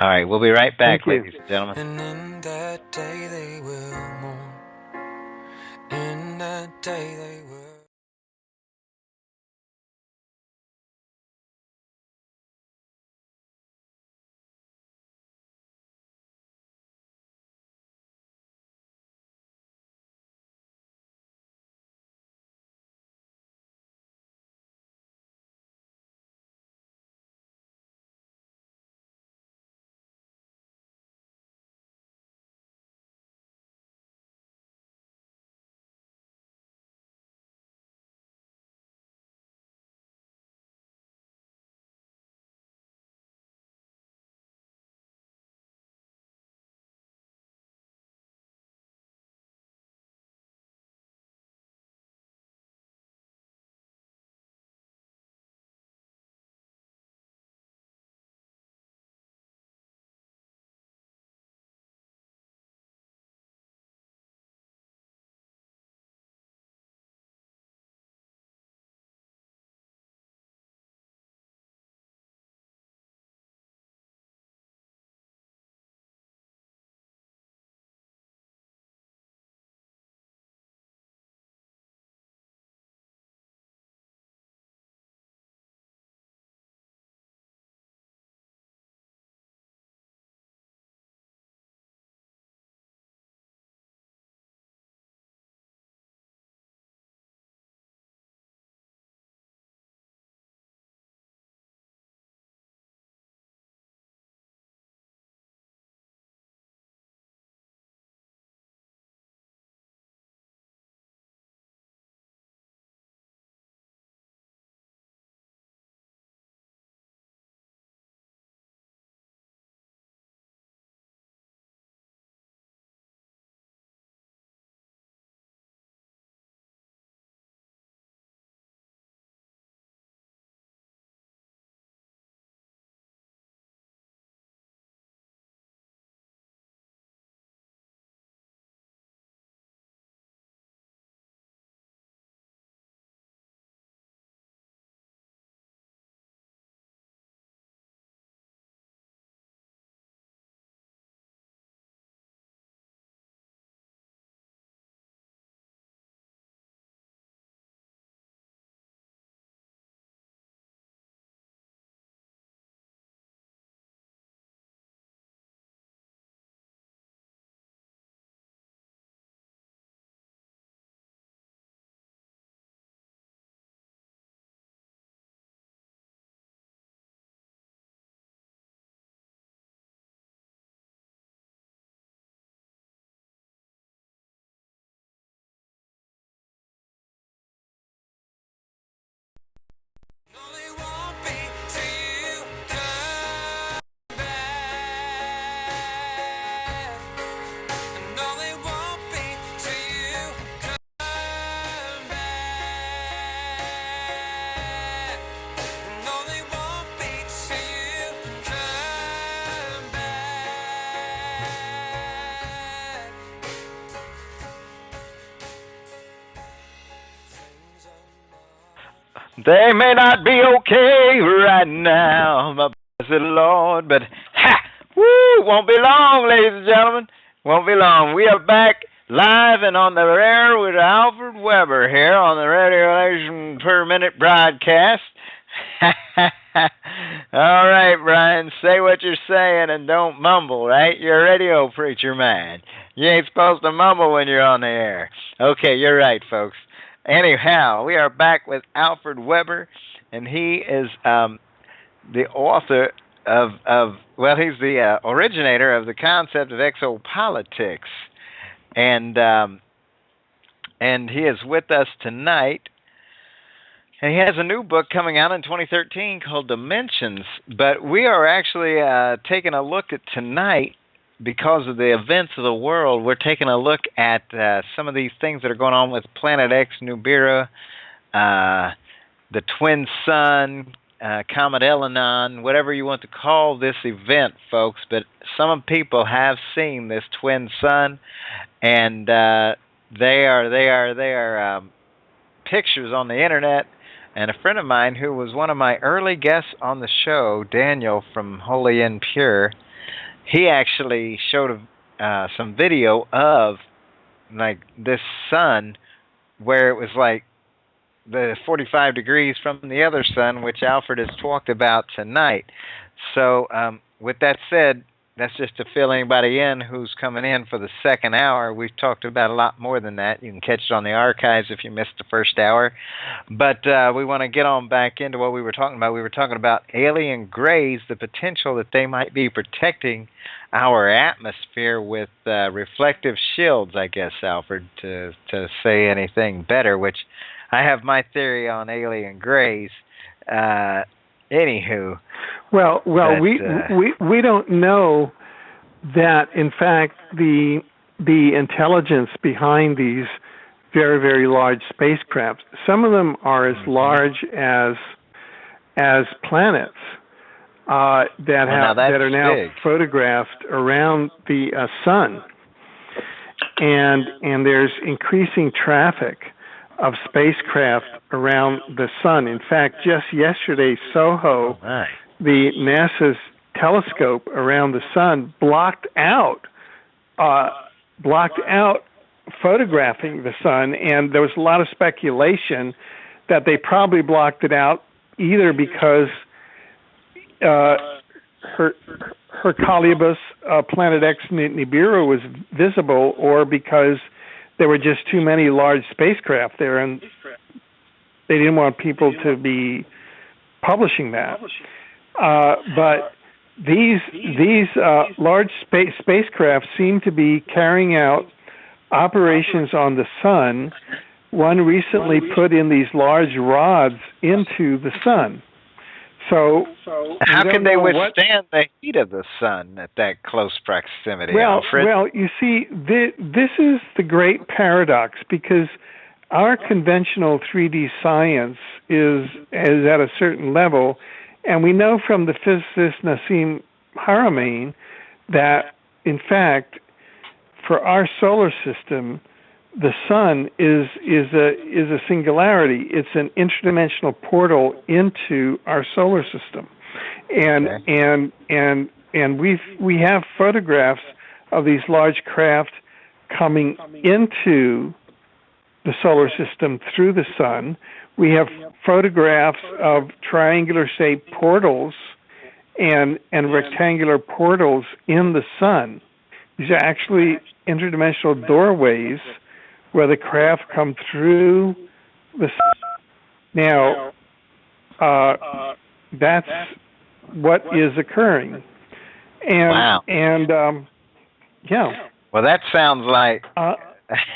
All right, we'll be right back, ladies and gentlemen. And in that day they will mourn. In that day they will. They may not be okay right now, my blessed Lord, but woo, won't be long, ladies and gentlemen. Won't be long. We are back live and on the air with Alfred Weber here on the Radiation Per Minute broadcast. All right, Brian, say what you're saying and don't mumble, right? You're a radio preacher, man. You ain't supposed to mumble when you're on the air. Okay, you're right, folks. Anyhow, we are back with Alfred Weber, and he is the author of well, he's the originator of the concept of exopolitics, and he is with us tonight. And he has a new book coming out in 2013 called Dimensions. But we are actually taking a look at tonight, because of the events of the world, we're taking a look at some of these things that are going on with Planet X, Nibiru, the twin sun, Comet Elenon, whatever you want to call this event, folks. But some people have seen this twin sun, and they are pictures on the internet. And a friend of mine who was one of my early guests on the show, Daniel from Holy and Pure, he actually showed some video of like this sun where it was like the 45 degrees from the other sun, which Alfred has talked about tonight. So with that said, that's just to fill anybody in who's coming in for the second hour. We've talked about a lot more than that. You can catch it on the archives if you missed the first hour. But we want to get on back into what we were talking about. We were talking about alien grays, the potential that they might be protecting our atmosphere with reflective shields, I guess, Alfred, to say anything better, which I have my theory on alien grays. Anywho, well, we don't know that in fact the intelligence behind these very, very large spacecraft, some of them are as large as planets that are now big, photographed around the sun, and there's increasing traffic of spacecraft around the sun. In fact, just yesterday, SOHO, the NASA's telescope around the sun, blocked out photographing the sun, and there was a lot of speculation that they probably blocked it out either because Hercolibus, Planet X Nibiru was visible, or because there were just too many large spacecraft there, and they didn't want people to be publishing that. But these large spacecraft seem to be carrying out operations on the sun. One recently put in these large rods into the sun. So how can they withstand the heat of the sun at that close proximity, Alfred? Well, you see, this is the great paradox, because our conventional 3D science is at a certain level, and we know from the physicist Nassim Haramein that, in fact, for our solar system, the sun is a singularity. It's an interdimensional portal into our solar system, and we have photographs of these large craft coming into the solar system through the sun. We have photographs of triangular-shaped portals and rectangular portals in the sun. These are actually interdimensional doorways where the craft come through the sun. Now, that's what is occurring. And, wow. And, yeah. Well, that sounds like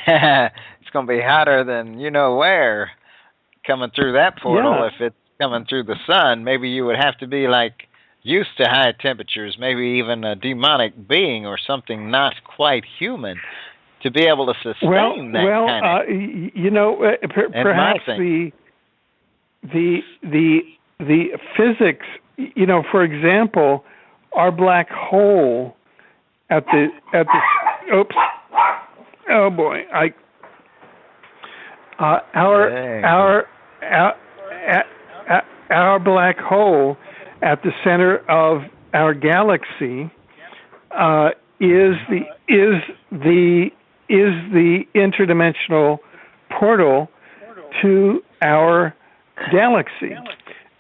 it's going to be hotter than you know where coming through that portal. Yeah. If it's coming through the sun, maybe you would have to be like used to high temperatures, maybe even a demonic being or something not quite human, to be able to sustain that kind of... you know, perhaps the physics, you know, for example, our black hole at the oops, oh boy, our black hole at the center of our galaxy is the interdimensional portal to our galaxy,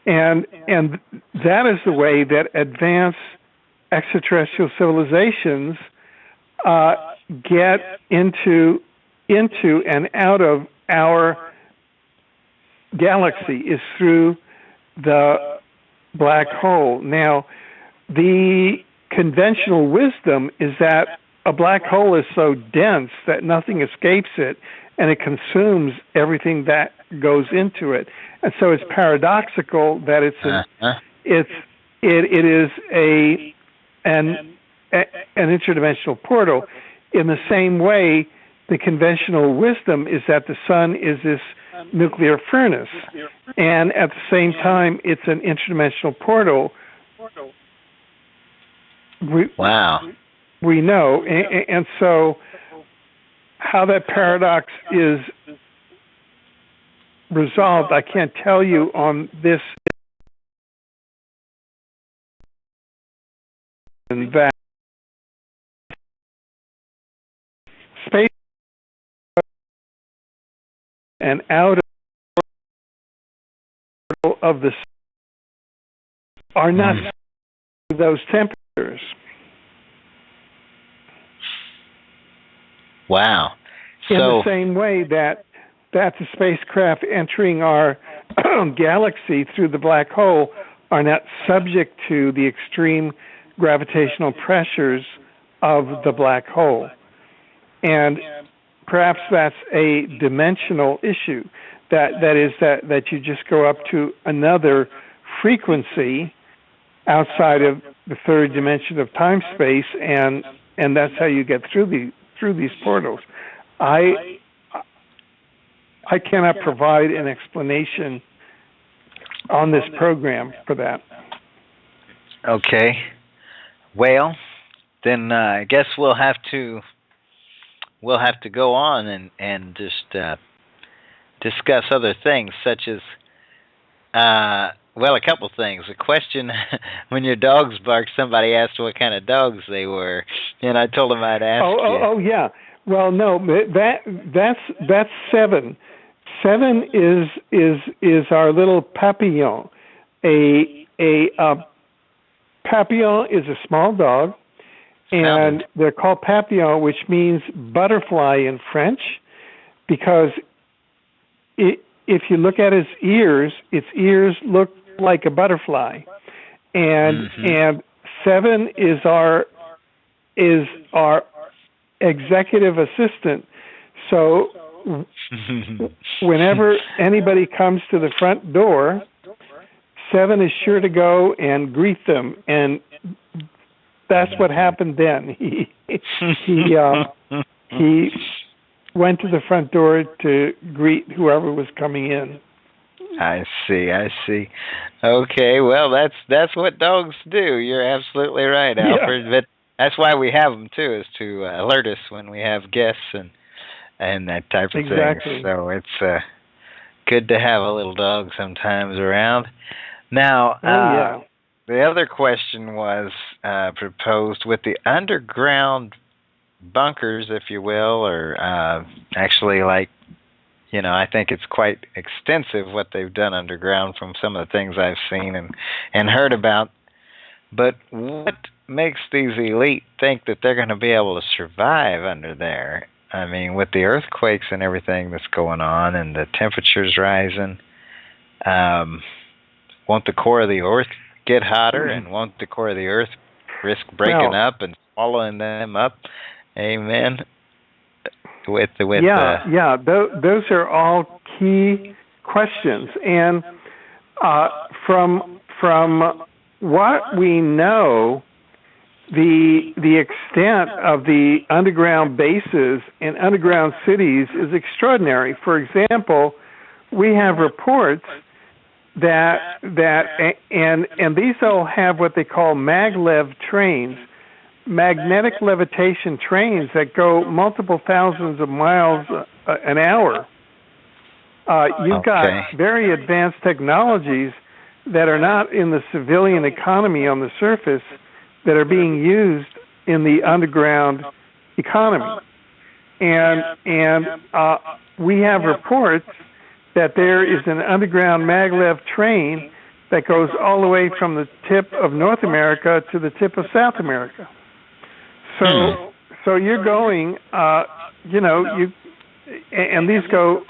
and that is the way that advanced extraterrestrial civilizations get into and out of our galaxy, is through the black hole. Now, the conventional wisdom is that a black hole is so dense that nothing escapes it, and it consumes everything that goes into it. And so it's paradoxical that it is an interdimensional portal. In the same way, the conventional wisdom is that the sun is this nuclear furnace, and at the same time, it's an interdimensional portal. We know, and so how that paradox is resolved, I can't tell you on this and that. Space and out of the are not those temperatures. Wow. In the same way that the spacecraft entering our galaxy through the black hole are not subject to the extreme gravitational pressures of the black hole. And perhaps that's a dimensional issue, that you just go up to another frequency outside of the third dimension of time-space, and that's how you get through these portals. I cannot provide an explanation on this program for that. Okay. Well, then I guess we'll have to go on and just discuss other things, such as a couple things. A question: when your dogs barked, somebody asked what kind of dogs they were, and I told them I'd ask you. Oh, yeah. Well, no, that's Seven. Seven is our little papillon. A papillon is a small dog, and they're called papillon, which means butterfly in French, because if you look at its ears look like a butterfly, and Seven is our executive assistant. So whenever anybody comes to the front door, Seven is sure to go and greet them, and that's what happened then. He went to the front door to greet whoever was coming in. I see. Okay, well, that's what dogs do. You're absolutely right, Alfred. Yeah. But that's why we have them too, is to alert us when we have guests and that type of thing. So it's good to have a little dog sometimes around. Now, the other question was proposed with the underground bunkers, if you will, or actually, I think it's quite extensive what they've done underground from some of the things I've seen and heard about. But what makes these elite think that they're going to be able to survive under there? I mean, with the earthquakes and everything that's going on and the temperatures rising, won't the core of the earth get hotter, and won't the core of the earth risk breaking up and swallowing them up? Amen. Those are all key questions, and from what we know, the extent of the underground bases and underground cities is extraordinary. For example, we have reports that these all have what they call maglev trains, magnetic levitation trains that go multiple thousands of miles an hour. You've got very advanced technologies that are not in the civilian economy on the surface that are being used in the underground economy. And we have reports that there is an underground maglev train that goes all the way from the tip of North America to the tip of South America. So you're going, and these go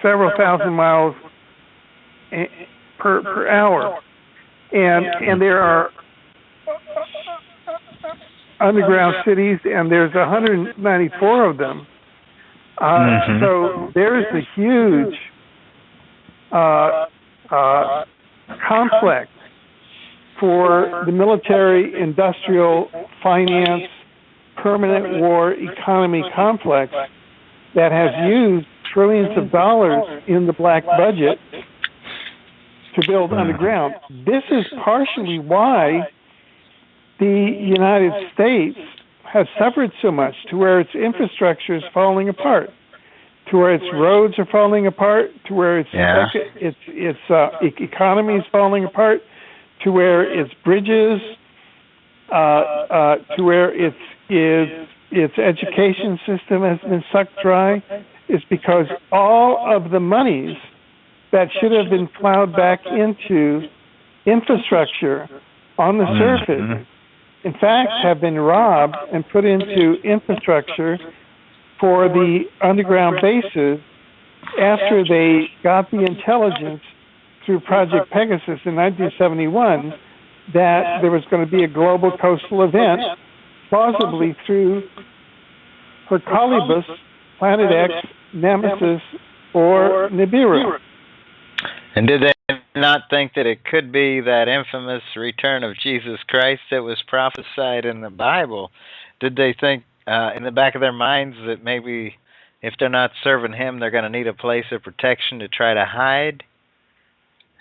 several thousand miles per hour, and there are underground cities, and there's 194 of them. So there is a huge complex for the military, industrial, finance, permanent war economy complex that has used trillions of dollars in the black budget to build underground. This is partially why the United States has suffered so much, to where its infrastructure is falling apart, to where its roads are falling apart, to where its economy is falling apart, to where its bridges, to where its education system has been sucked dry, is because all of the monies that should have been plowed back into infrastructure on the surface, in fact, have been robbed and put into infrastructure for the underground bases after they got the intelligence through Project Pegasus in 1971 that there was going to be a global coastal event, plausibly through Hercolibus, Planet X, Nemesis, or Nibiru. And did they not think that it could be that infamous return of Jesus Christ that was prophesied in the Bible? Did they think in the back of their minds that maybe if they're not serving him, they're going to need a place of protection to try to hide?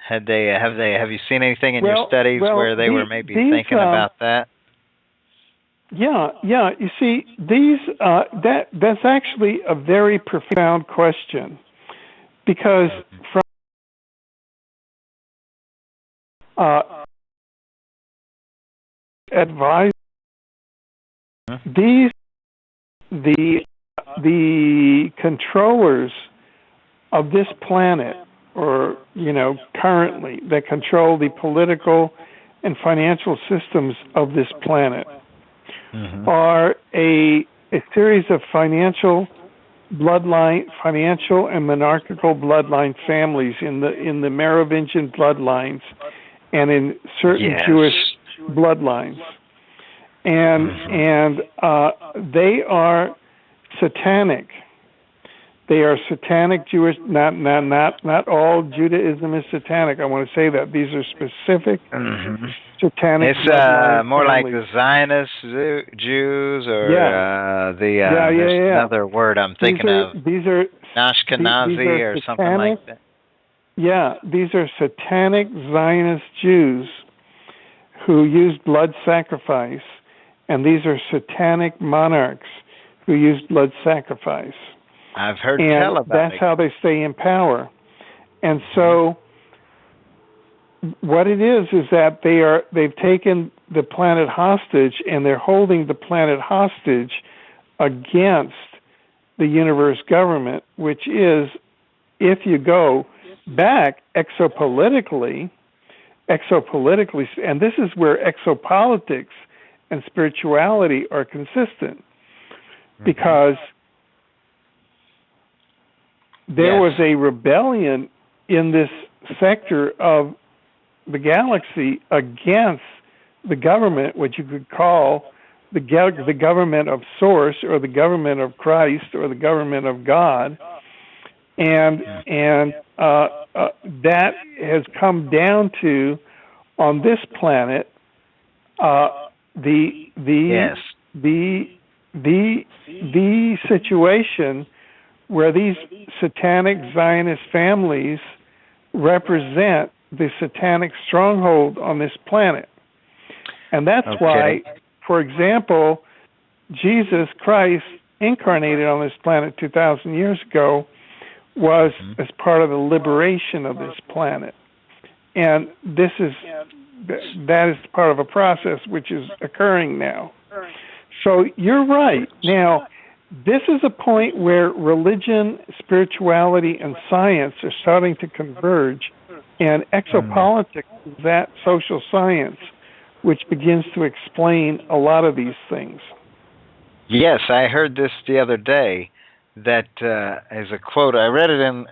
Have you seen anything in your studies where they were maybe thinking about that? Yeah. You see, that's actually a very profound question, because from advise the controllers of this planet, or currently, that control the political and financial systems of this planet, are a series of financial and monarchical bloodline families in the Merovingian bloodlines and in certain Jewish bloodlines, and they are satanic. They are satanic Jewish. Not all Judaism is satanic. I want to say that these are specific satanic. It's more like the Zionist Jews, or there's another word I'm thinking of. These are Ashkenazi or something like that. Yeah, these are satanic Zionist Jews who use blood sacrifice, and these are satanic monarchs who use blood sacrifice. I've heard tell about that's how they stay in power. And so what it is that they've taken the planet hostage, and they're holding the planet hostage against the universe government, which is, if you go back exopolitically, and this is where exopolitics and spirituality are consistent, because there was a rebellion in this sector of the galaxy against the government, which you could call the government of Source, or the government of Christ, or the government of God, and that has come down to, on this planet, the situation where these satanic Zionist families represent the satanic stronghold on this planet. And that's why, for example, Jesus Christ incarnated on this planet 2,000 years ago was as part of the liberation of this planet. And that is part of a process which is occurring now. So you're right. Now, this is a point where religion, spirituality, and science are starting to converge, and exopolitics is that social science which begins to explain a lot of these things. Yes, I heard this the other day. That is a quote. I read it in,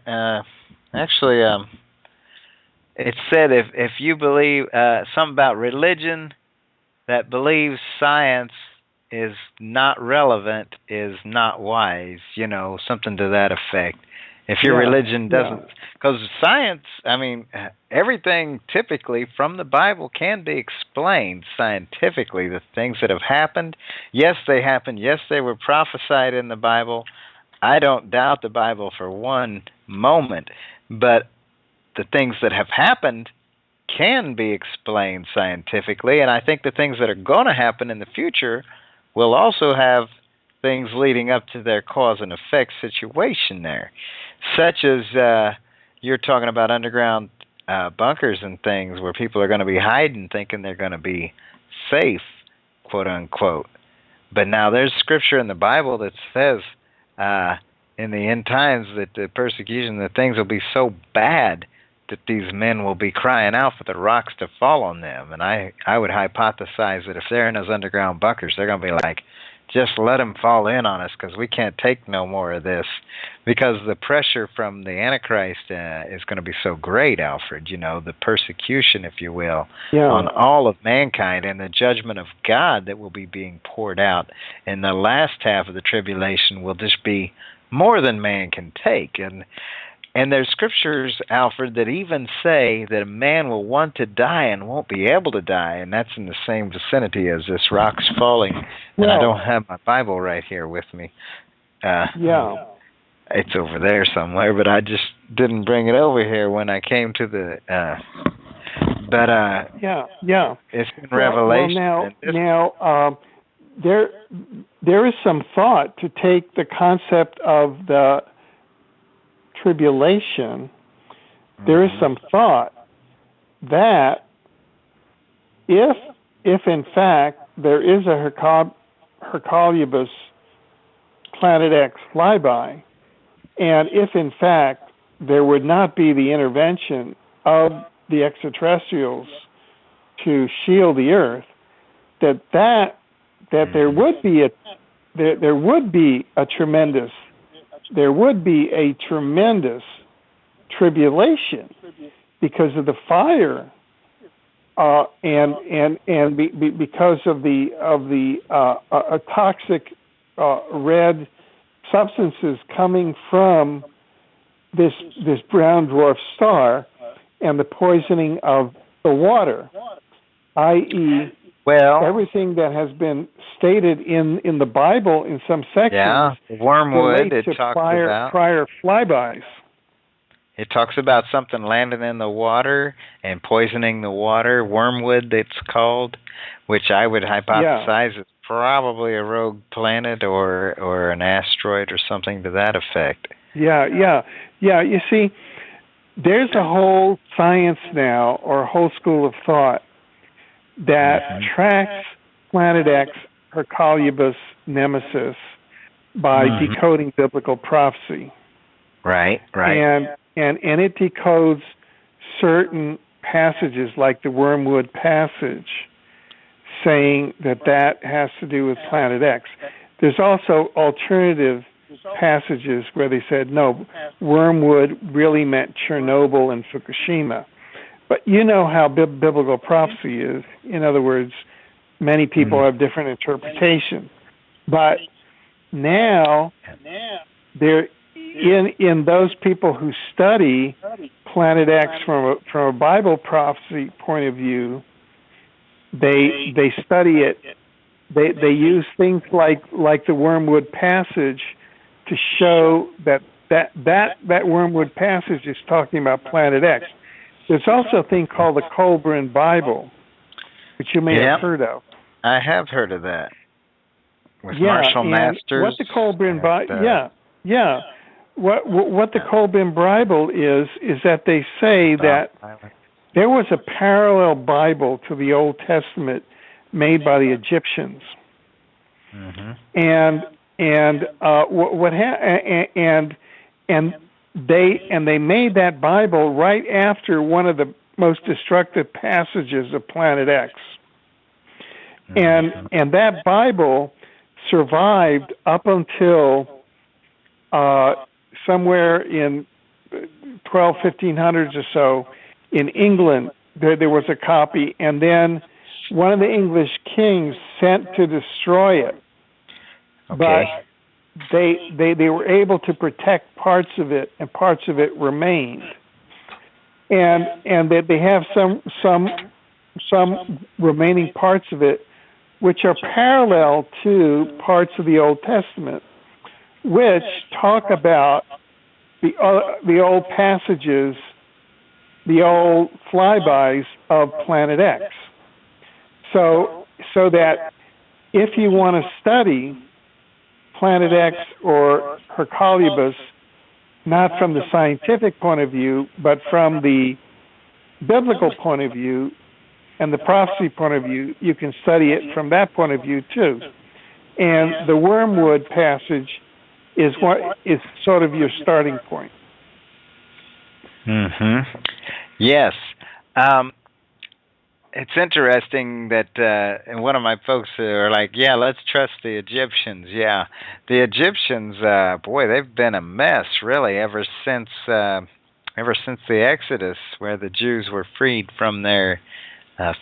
it said if you believe something about religion that believes science is not relevant is not wise, something to that effect. If your religion doesn't, because science, everything typically from the Bible can be explained scientifically. The things that have happened, yes, they happened. Yes, they were prophesied in the Bible. I don't doubt the Bible for one moment, but the things that have happened can be explained scientifically, and I think the things that are going to happen in the future will also have things leading up to their cause and effect situation there, such as you're talking about underground bunkers and things where people are going to be hiding thinking they're going to be safe, quote unquote. But now there's scripture in the Bible that says in the end times that the persecution, the things will be so bad that these men will be crying out for the rocks to fall on them. And I would hypothesize that if they're in those underground bunkers, they're going to be like, just let them fall in on us because we can't take no more of this. Because the pressure from the Antichrist is going to be so great, Alfred, the persecution, if you will, on all of mankind and the judgment of God that will be being poured out in the last half of the tribulation will just be more than man can take. And there's scriptures, Alfred, that even say that a man will want to die and won't be able to die, and that's in the same vicinity as this rock's falling. And I don't have my Bible right here with me. It's over there somewhere, but I just didn't bring it over here when I came to the... It's in Revelation. There is some thought to take the concept of the tribulation. There is some thought that if in fact there is a Hercolubus Planet X flyby, and if in fact there would not be the intervention of the extraterrestrials to shield the Earth, that there would be a tremendous tribulation because of the fire and because of the toxic red substances coming from this brown dwarf star and the poisoning of the water, i.e., everything that has been stated in the Bible in some sections. Wormwood, it talks about prior flybys. It talks about something landing in the water and poisoning the water. Wormwood, it's called, which I would hypothesize is probably a rogue planet or an asteroid or something to that effect. Yeah. You see, there's a whole science now, or a whole school of thought, that tracks Planet X, Hercolubus Nemesis, by decoding biblical prophecy. Right. And it decodes certain passages, like the Wormwood passage, saying that has to do with Planet X. There's also alternative passages where they said, no, Wormwood really meant Chernobyl and Fukushima. But you know how biblical prophecy is. In other words, many people have different interpretations. But now, there, in those people who study Planet X from a Bible prophecy point of view, they study it. They use things like the Wormwood passage to show that Wormwood passage is talking about Planet X. There's also a thing called the Colburn Bible, which you may have heard of. I have heard of that. With Marshall Masters. What the Colburn Bible? what the Kolbin Bible is that they say that there was a parallel Bible to the Old Testament made by the Egyptians, and they made that Bible right after one of the most destructive passages of Planet X, and that Bible survived up until somewhere in 1500s or so in England. There was a copy, and then one of the English kings sent to destroy it. But they were able to protect parts of it, and parts of it remained. And that they have some remaining parts of it which are parallel to parts of the Old Testament, which talk about the old passages, the old flybys of Planet X. So that if you want to study Planet X or Hercolubus, not from the scientific point of view, but from the biblical point of view and the prophecy point of view, you can study it from that point of view too. And the wormwood passage is sort of your starting point. Yes. It's interesting that and one of my folks are like, yeah, let's trust the Egyptians. Yeah, the Egyptians, boy, they've been a mess, really, ever since the Exodus, where the Jews were freed from their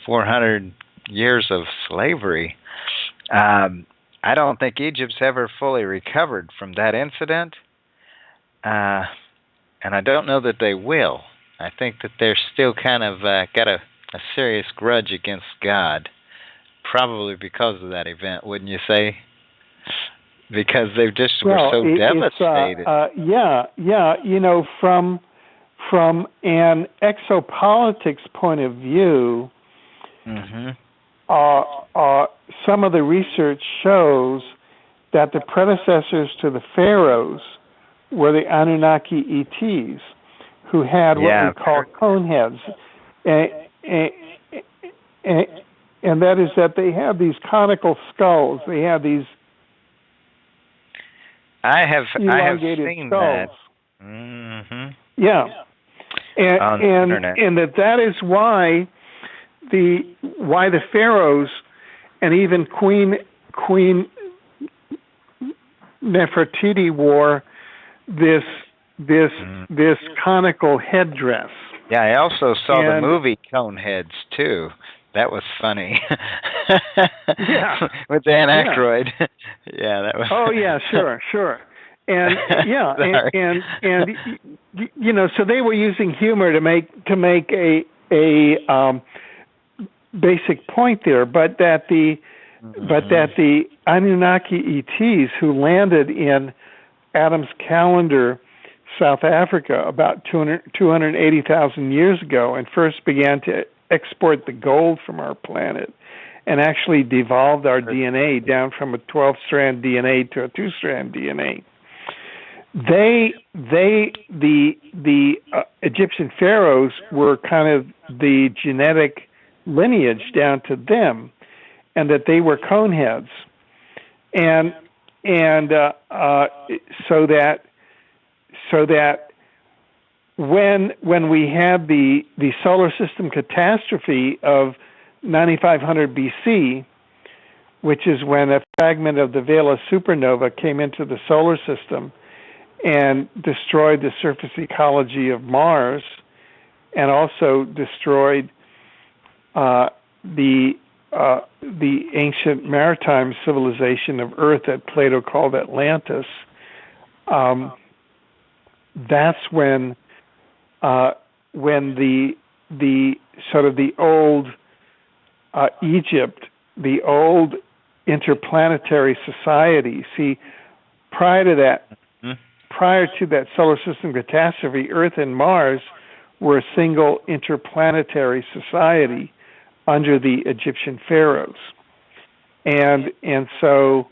400 years of slavery. I don't think Egypt's ever fully recovered from that incident, and I don't know that they will. I think that they're still kind of got a serious grudge against God, probably because of that event, wouldn't you say? Because they just were so devastated. Yeah. You know, from an exopolitics point of view, some of the research shows that the predecessors to the pharaohs were the Anunnaki ETs, who had what we call cone heads. And that is that they have these conical skulls. They have these I have seen skulls. that. Yeah, and that is why the pharaohs and even Queen Nefertiti wore this conical headdress. Yeah, I also saw the movie Coneheads too. That was funny. With Dan Aykroyd. Yeah, that was. Oh yeah, sure. And and you know, so they were using humor to make a basic point there, but that the Anunnaki ETs who landed in Adam's calendar, South Africa, about 280,000 years ago, and first began to export the gold from our planet, and actually devolved our DNA down from a 12-strand DNA to a 2-strand DNA. The Egyptian pharaohs were kind of the genetic lineage down to them, and that they were coneheads, and so that when we had the solar system catastrophe of 9500 BC, which is when a fragment of the Vela supernova came into the solar system and destroyed the surface ecology of Mars, and also destroyed the ancient maritime civilization of Earth that Plato called Atlantis. That's when the sort of the old Egypt, the old interplanetary society. See, prior to that solar system catastrophe, Earth and Mars were a single interplanetary society under the Egyptian pharaohs, and so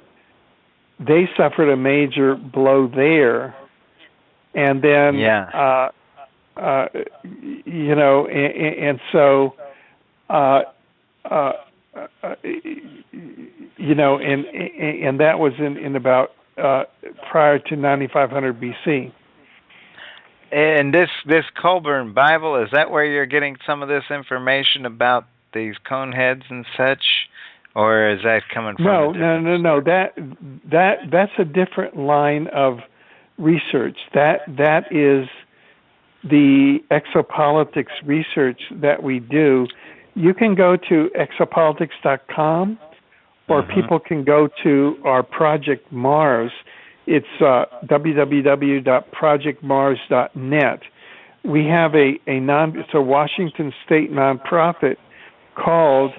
they suffered a major blow there. and then you know, and so you know, and that was in about prior to 9500 BC. And this Colburn Bible, is that where you're getting some of this information about these cone heads and such, or is that coming from? No. That's a different line of research. That is the exopolitics research that we do. You can go to exopolitics.com, or people can go to our Project Mars. It's www.projectmars.net. We have it's a Washington State nonprofit called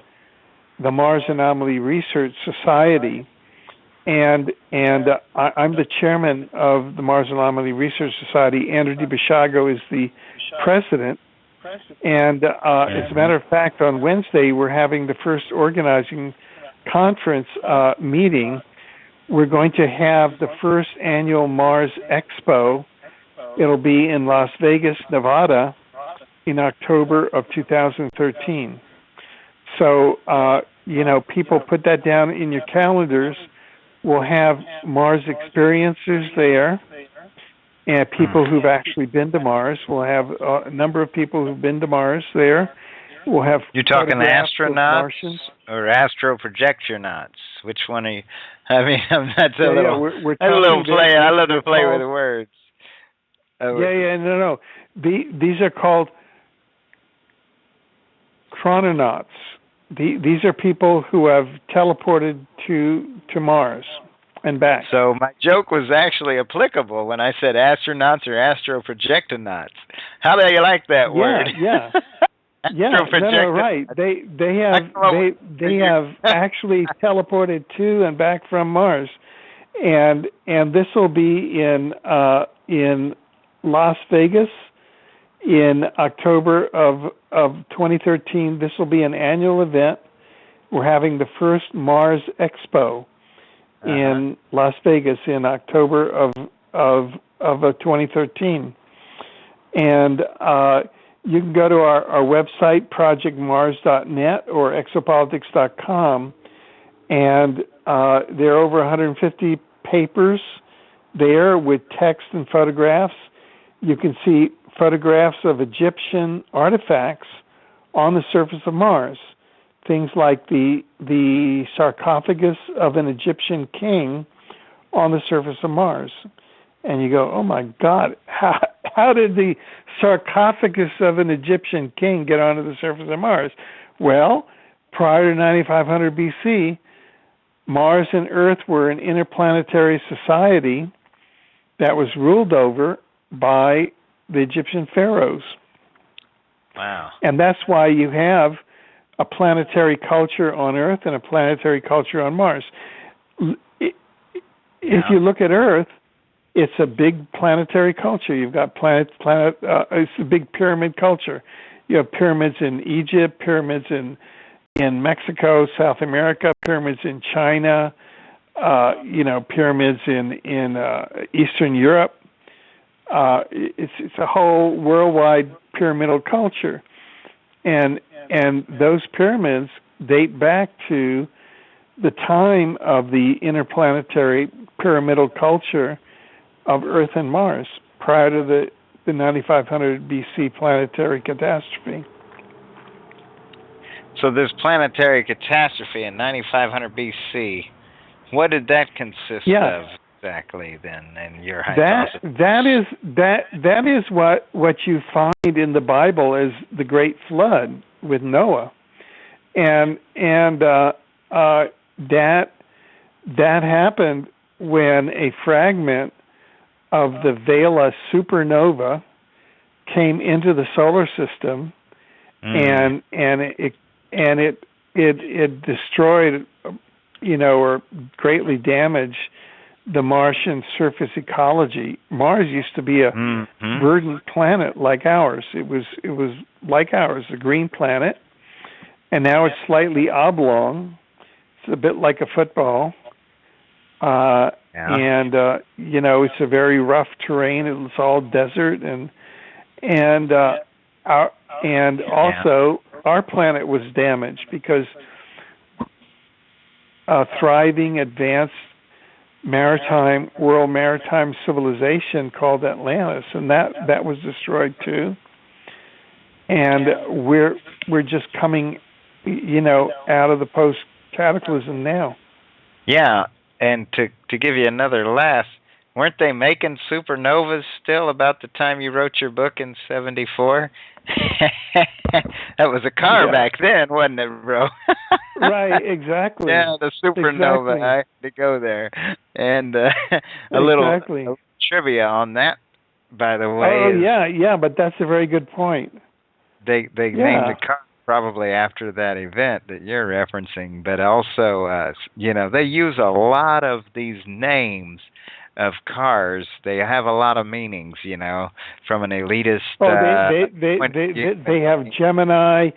the Mars Anomaly Research Society, and I'm the chairman of the Mars Anomaly Research Society. Andrew DiBasciago is the president. And as a matter of fact, on Wednesday we're having the first organizing conference meeting. We're going to have the first annual Mars Expo. It'll be in Las Vegas, Nevada, in October of 2013. So, you know, people put that down in your calendars. We'll have Mars experiencers there, and people who've actually been to Mars. We'll have a number of people who've been to Mars there. We'll have. You're talking astronauts or astroprojectionauts? Which one are you? I mean, that's a little. That's a little play. I love to play with the words. No. These are called chrononauts. These are people who have teleported to Mars and back. So my joke was actually applicable when I said astronauts or astroprojectonauts. How do you like that word? Yeah. Yeah, no, right. They have actually teleported to and back from Mars, and this will be in Las Vegas in October of 2013. This will be an annual event. We're having the first Mars Expo in Las Vegas in October of 2013, and you can go to our website, projectmars.net or exopolitics.com, and there are over 150 papers there with text and photographs. You can see photographs of Egyptian artifacts on the surface of Mars, things like the sarcophagus of an Egyptian king on the surface of Mars. And you go, oh my God, how did the sarcophagus of an Egyptian king get onto the surface of Mars? Well, prior to 9500 BC, Mars and Earth were an interplanetary society that was ruled over by the Egyptian pharaohs. Wow. And that's why you have a planetary culture on Earth and a planetary culture on Mars. If you look at Earth, it's a big planetary culture. You've got it's a big pyramid culture. You have pyramids in Egypt, pyramids in Mexico, South America, pyramids in China, pyramids in Eastern Europe. It's a whole worldwide pyramidal culture, and those pyramids date back to the time of the interplanetary pyramidal culture of Earth and Mars, prior to the 9500 BC planetary catastrophe. So this planetary catastrophe in 9500 BC, what did that consist of exactly then in your hypothesis? That is what you find in the Bible as the Great Flood with Noah, and that happened when a fragment of the Vela supernova came into the solar system, and it destroyed, or greatly damaged the Martian surface ecology. Mars used to be a verdant planet like ours. It was like ours, a green planet, and now it's slightly oblong. It's a bit like a football, and it's a very rough terrain. It's all desert, and also our planet was damaged because a thriving, advanced world maritime civilization called Atlantis, and that was destroyed too. And we're just coming, out of the post cataclysm now. Yeah, and to give you another laugh, weren't they making supernovas still about the time you wrote your book in '74? That was a car back then, wasn't it, bro? Right, exactly. Yeah, the supernova. Exactly. I had to go there. And a little trivia on that, by the way. Oh, yeah, but that's a very good point. They named the car probably after that event that you're referencing, but also, they use a lot of these names of cars. They have a lot of meanings, from an elitist. They have Gemini.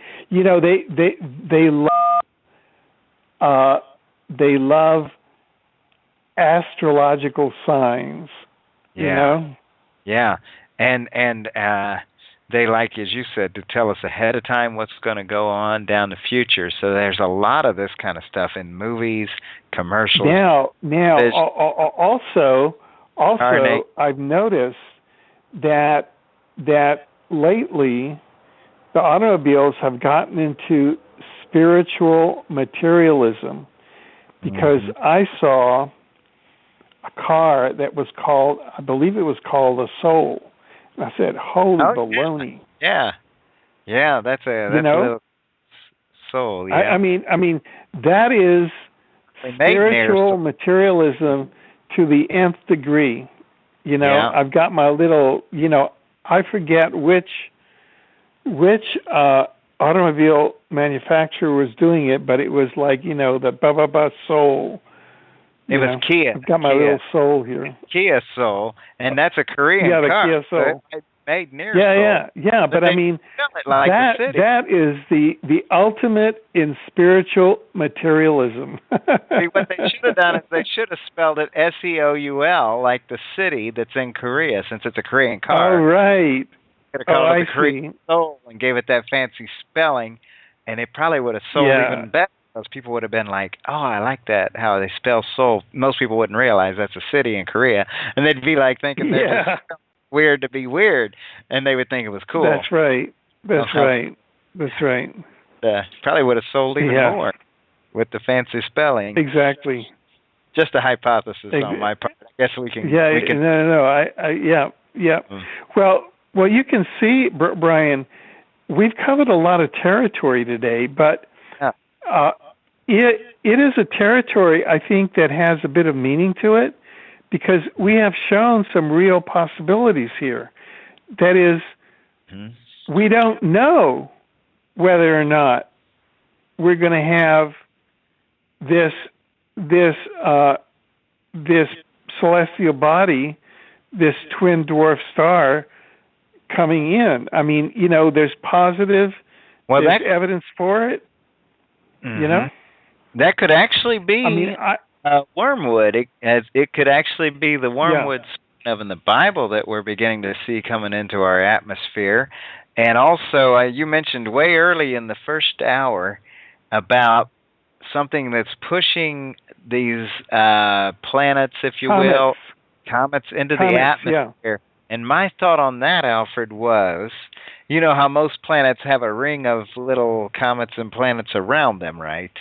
They love astrological signs. Yeah, and they like, as you said, to tell us ahead of time what's going to go on down the future. So there's a lot of this kind of stuff in movies, commercials. Now, also, I've noticed that lately the automobiles have gotten into spiritual materialism, because I saw a car that was called, I believe it was called a Soul. I said, "Holy baloney!" Yeah, that's a little Soul. Yeah. I mean, that is spiritual materialism to the nth degree. I've got my little, I forget which automobile manufacturer was doing it, but it was like, the Soul. It was Kia. I've got my little Soul here. Kia Soul, and that's a Korean car. Yeah, the Kia Soul. Made near Soul. Yeah, but I mean, that is the ultimate in spiritual materialism. See, what they should have done is they should have spelled it Seoul, like the city that's in Korea, since it's a Korean car. Oh, right. Could have called it the Korean Soul and gave it that fancy spelling, and it probably would have sold even better. Those people would have been like, "Oh, I like that, how they spell Seoul." Most people wouldn't realize that's a city in Korea, and they'd be like thinking that was weird to be weird, and they would think it was cool. That's right. That's right. Probably would have sold even more with the fancy spelling. Exactly. Just a hypothesis on my part. I guess we can. Yeah. No. Well, you can see, Brian, we've covered a lot of territory today, but it is a territory, I think, that has a bit of meaning to it, because we have shown some real possibilities here. That is, we don't know whether or not we're going to have this celestial body, this twin dwarf star, coming in. I mean, there's positive, there's evidence for it. That could actually be wormwood. It could actually be the wormwood of in the Bible that we're beginning to see coming into our atmosphere. And also, you mentioned way early in the first hour about something that's pushing these planets, if you will, comets into the atmosphere. Yeah. And my thought on that, Alfred, was, how most planets have a ring of little comets and planets around them, right?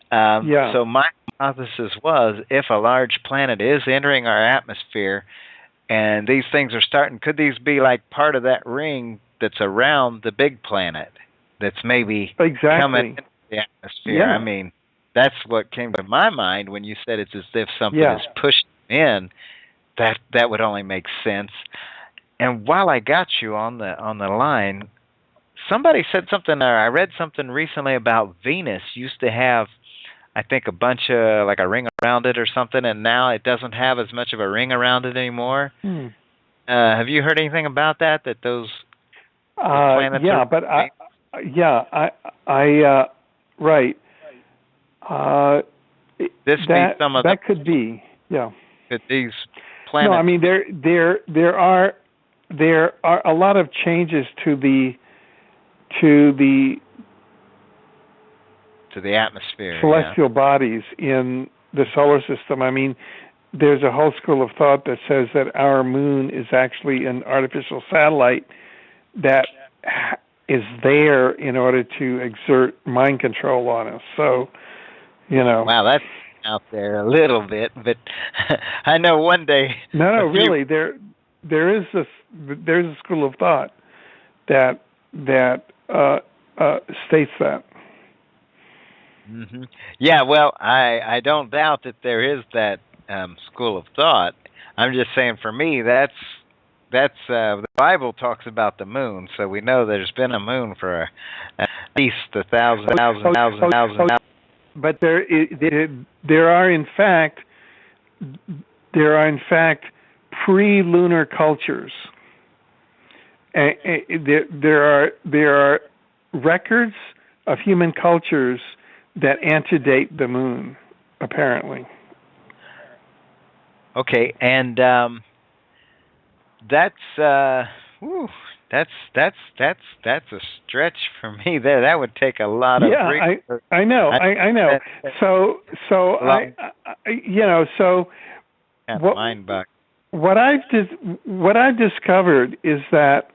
So my hypothesis was, if a large planet is entering our atmosphere and these things are starting, could these be like part of that ring that's around the big planet that's maybe coming into the atmosphere? Yeah. I mean, that's what came to my mind when you said it's as if something is pushing in. That would only make sense. And while I got you on the line, somebody said something, or I read something recently about Venus used to have, I think, a bunch of, like a ring around it or something, and now it doesn't have as much of a ring around it anymore. Have you heard anything about that? That those planets? Yeah, but right. This be some of that could be, yeah. that these planets? No, I mean there are a lot of changes to the atmosphere, celestial bodies in the solar system. I mean, there's a whole school of thought that says that our moon is actually an artificial satellite that is there in order to exert mind control on us. So, Wow, that's out there a little bit, but I know one day. No, really, there's a school of thought that states that. Mm-hmm. Yeah, well, I don't doubt that there is that school of thought. I'm just saying, for me, that's the Bible talks about the moon, so we know there's been a moon for at least 1,000. But there are in fact pre-lunar cultures. There are records of human cultures that antedate the moon, apparently. Okay, and that's a stretch for me there. That would take a lot of research. I know. So what I've discovered is that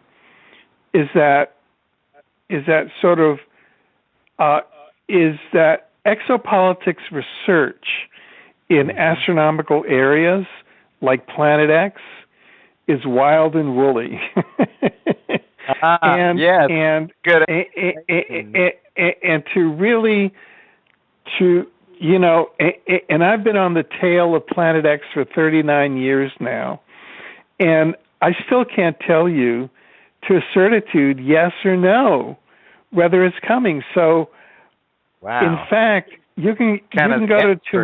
exopolitics research in astronomical areas like Planet X is wild and woolly. And I've been on the tail of Planet X for 39 years now, and I still can't tell you to a certitude, yes or no, whether it's coming. So, in fact, you can go to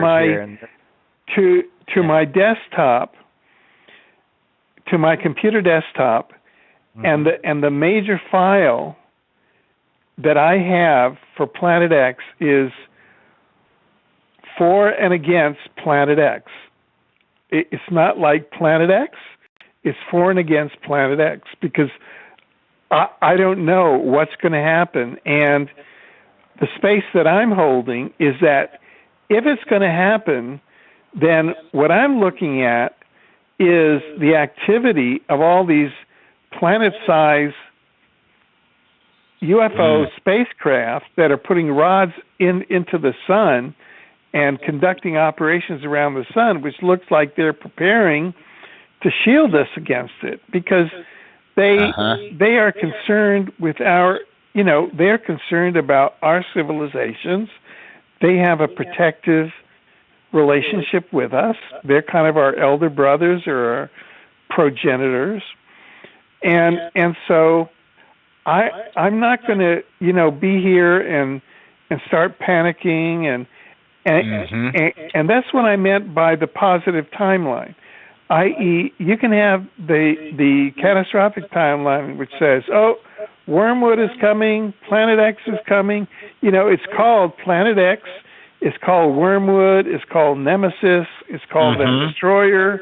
my desktop, to my computer desktop, and the major file that I have for Planet X is for and against Planet X. It's not like Planet X. It's for and against Planet X, because I don't know what's going to happen. And the space that I'm holding is that if it's going to happen, then what I'm looking at is the activity of all these planet-sized UFO spacecraft that are putting rods into the sun and conducting operations around the sun, which looks like they're preparing to shield us against it, because they are concerned with they're concerned about our civilizations. They have a protective relationship with us. They're kind of our elder brothers or our progenitors. And so I'm not going to, be here and start panicking and that's what I meant by the positive timeline. I.e., you can have the catastrophic timeline, which says, Wormwood is coming, Planet X is coming. It's called Planet X, it's called Wormwood, it's called Nemesis, it's called the Destroyer,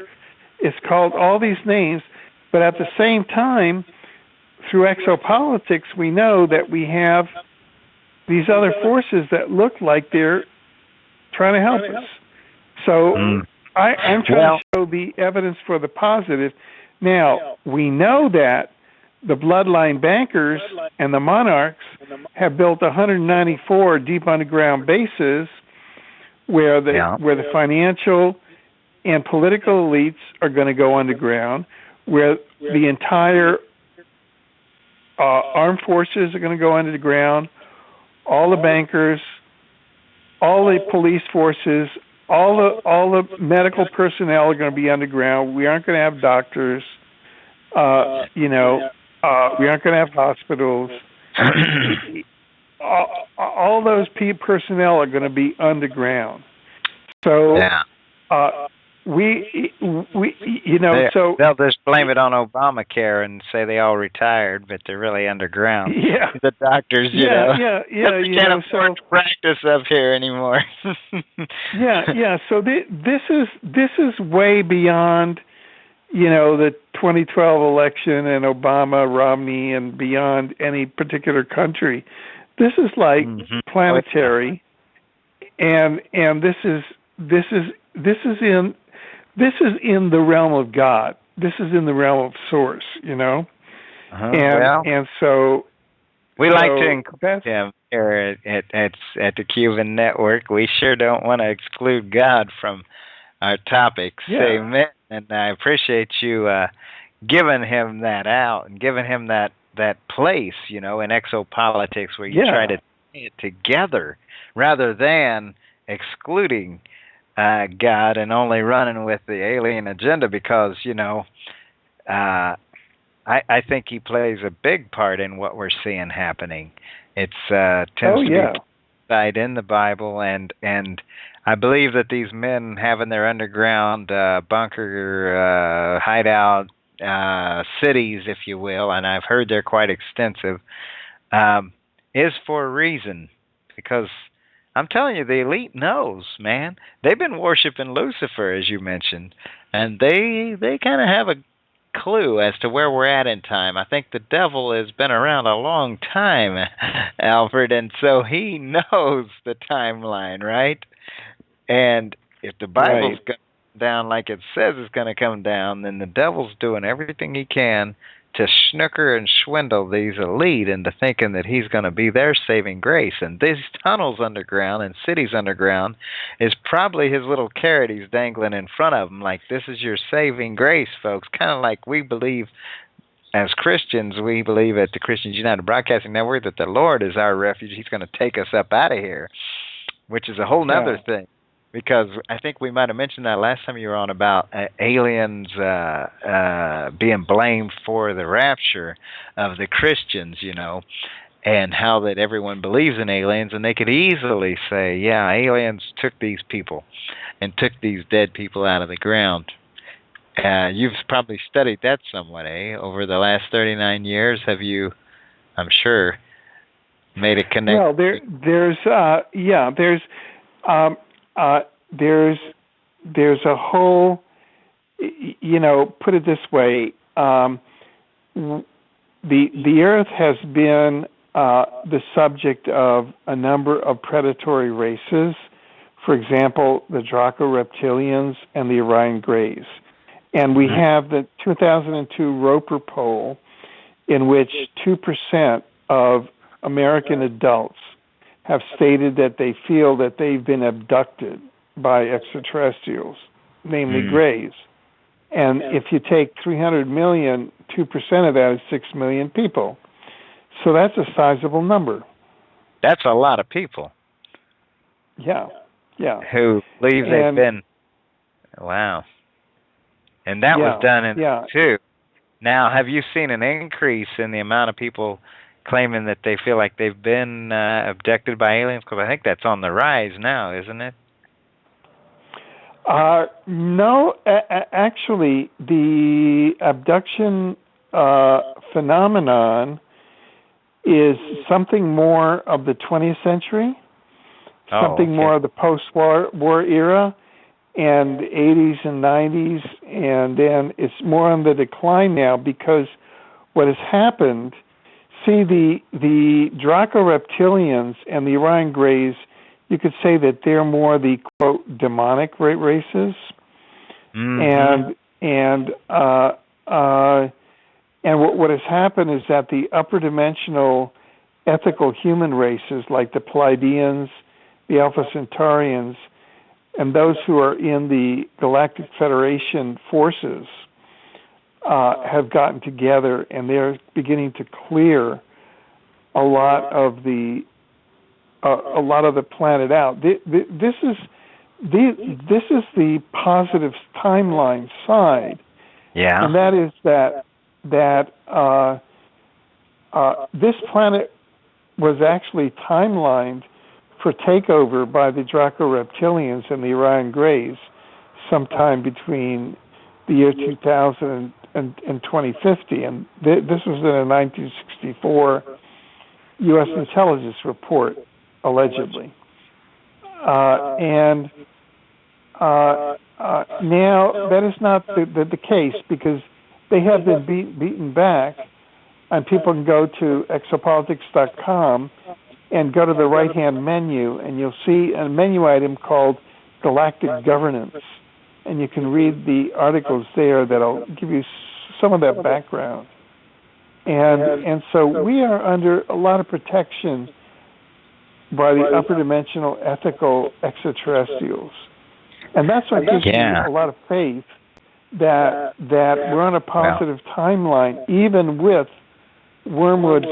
it's called all these names. But at the same time, through exopolitics, we know that we have these other forces that look like they're trying to help us. So I'm trying to show the evidence for the positive. Now, we know that the bloodline bankers and the monarchs have built 194 deep underground bases where the financial and political elites are going to go underground, where the entire armed forces are going to go underground, all the bankers, all the police forces, all the medical personnel are going to be underground. We aren't going to have doctors. We aren't going to have hospitals. All those personnel are going to be underground. So they'll just blame it on Obamacare and say they all retired, but they're really underground. Yeah, the doctors, you can't afford to practice up here anymore. So this is way beyond, the 2012 election and Obama, Romney, and beyond any particular country. This is like planetary, and this is in the realm of God. This is in the realm of Source, and so we like to include him here at the Cuban Network. We sure don't want to exclude God from our topics. Amen. And I appreciate you giving him that out and giving him that place, in exopolitics where you try to tie it together rather than excluding God and only running with the alien agenda, because I think he plays a big part in what we're seeing happening. It's tends to be prophesied in the Bible, and I believe that these men having their underground bunker hideout cities, if you will, and I've heard they're quite extensive, is for a reason, because I'm telling you, the elite knows, man. They've been worshiping Lucifer, as you mentioned, and they kind of have a clue as to where we're at in time. I think the devil has been around a long time, Alfred, and so he knows the timeline, right? And if the Bible's going down like it says it's going to come down, then the devil's doing everything he can to snooker and swindle these elite into thinking that he's going to be their saving grace. And these tunnels underground and cities underground is probably his little carrot he's dangling in front of him, like, this is your saving grace, folks. Kind of like we believe as Christians, we believe at the Christians United Broadcasting Network that the Lord is our refuge. He's going to take us up out of here, which is a whole nother thing. Because I think we might have mentioned that last time you were on about aliens being blamed for the rapture of the Christians, and how that everyone believes in aliens, and they could easily say, aliens took these people and took these dead people out of the ground. You've probably studied that somewhat, over the last 39 years. Have you, I'm sure, made a connection? Well, there's a whole, put it this way, the Earth has been the subject of a number of predatory races. For example, the Draco reptilians and the Orion Greys. And we have the 2002 Roper poll, in which 2% of American adults have stated that they feel that they've been abducted by extraterrestrials, namely Greys. And if you take 300 million, 2% of that is 6 million people. So that's a sizable number. That's a lot of people. Yeah. Who believe they've been... Wow. And that was done in too. Now, have you seen an increase in the amount of people claiming that they feel like they've been abducted by aliens? Because I think that's on the rise now, isn't it? No, actually, the abduction phenomenon is something more of the 20th century, something more of the post-war era, and the 80s and 90s, and then it's more on the decline now, because what has happened, see, the Draco reptilians and the Orion Greys, you could say that they're more the, quote, demonic races. And what has happened is that the upper dimensional ethical human races, like the Pleiadians, the Alpha Centaurians, and those who are in the Galactic Federation forces, have gotten together, and they're beginning to clear a lot of the planet out. This is the positive timeline side, and that is that this planet was actually timelined for takeover by the Draco reptilians and the Orion Greys, sometime between the year 2000 and 2050. And this was in a 1964 U.S. intelligence report, allegedly. Now, that is not the case, because they have been beaten back, and people can go to exopolitics.com and go to the right-hand menu, and you'll see a menu item called Galactic Governance, and you can read the articles there that'll give you some of that background. And so we are under a lot of protection by the upper dimensional ethical extraterrestrials. And that's what gives me a lot of faith that we're on a positive timeline, even with Wormwood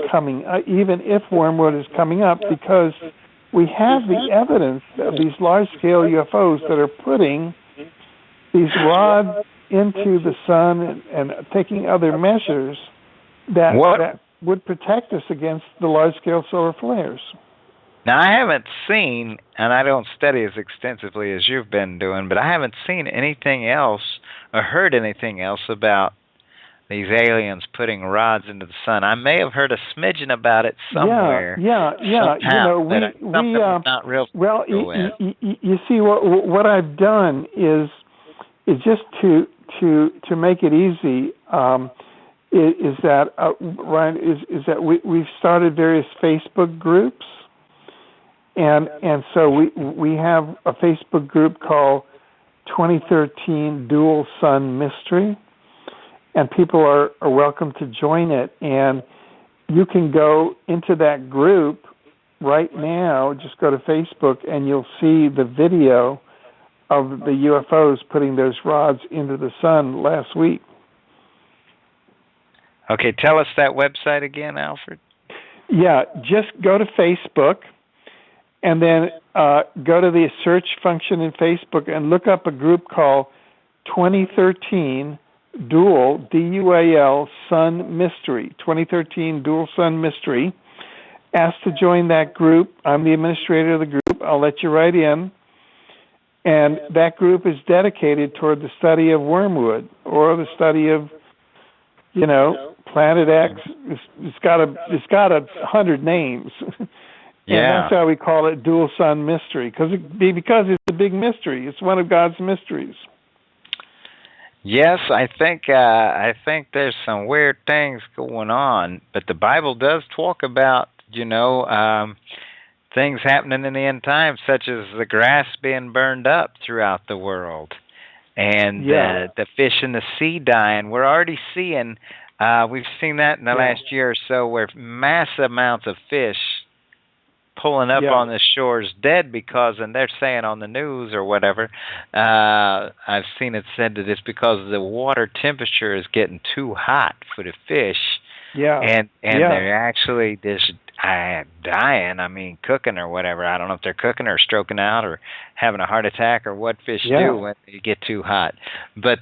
even if Wormwood is coming up, because we have the evidence of these large-scale UFOs that are putting these rods into the sun and taking other measures that would protect us against the large-scale solar flares. Now, I haven't seen, and I don't study as extensively as you've been doing, but I haven't seen anything else or heard anything else about these aliens putting rods into the sun. I may have heard a smidgen about it somewhere. Yeah. Somehow, not real. Well, you see, what I've done is just to make it easy. Is that Ryan? Is that we've started various Facebook groups, and so we have a Facebook group called 2013 Dual Sun Mystery. And people are welcome to join it. And you can go into that group right now. Just go to Facebook, and you'll see the video of the UFOs putting those rods into the sun last week. Okay, tell us that website again, Alfred. Yeah, just go to Facebook, and then go to the search function in Facebook and look up a group called 2013 Dual, D-U-A-L, Sun Mystery, 2013 Dual Sun Mystery. Ask to join that group. I'm the administrator of the group. I'll let you right in. And that group is dedicated toward the study of wormwood, or the study of, Planet X. It's got 100 names. And that's why we call it Dual Sun Mystery, because it's a big mystery. It's one of God's mysteries. Yes, I think there's some weird things going on, but the Bible does talk about, things happening in the end times, such as the grass being burned up throughout the world, and the fish in the sea dying. We're already seeing, we've seen that in the last year or so, where mass amounts of fish pulling up on the shores dead because, and they're saying on the news or whatever, I've seen it said that it's because the water temperature is getting too hot for the fish. And they're actually just dying, cooking or whatever. I don't know if they're cooking or stroking out or having a heart attack or what fish do when they get too hot. But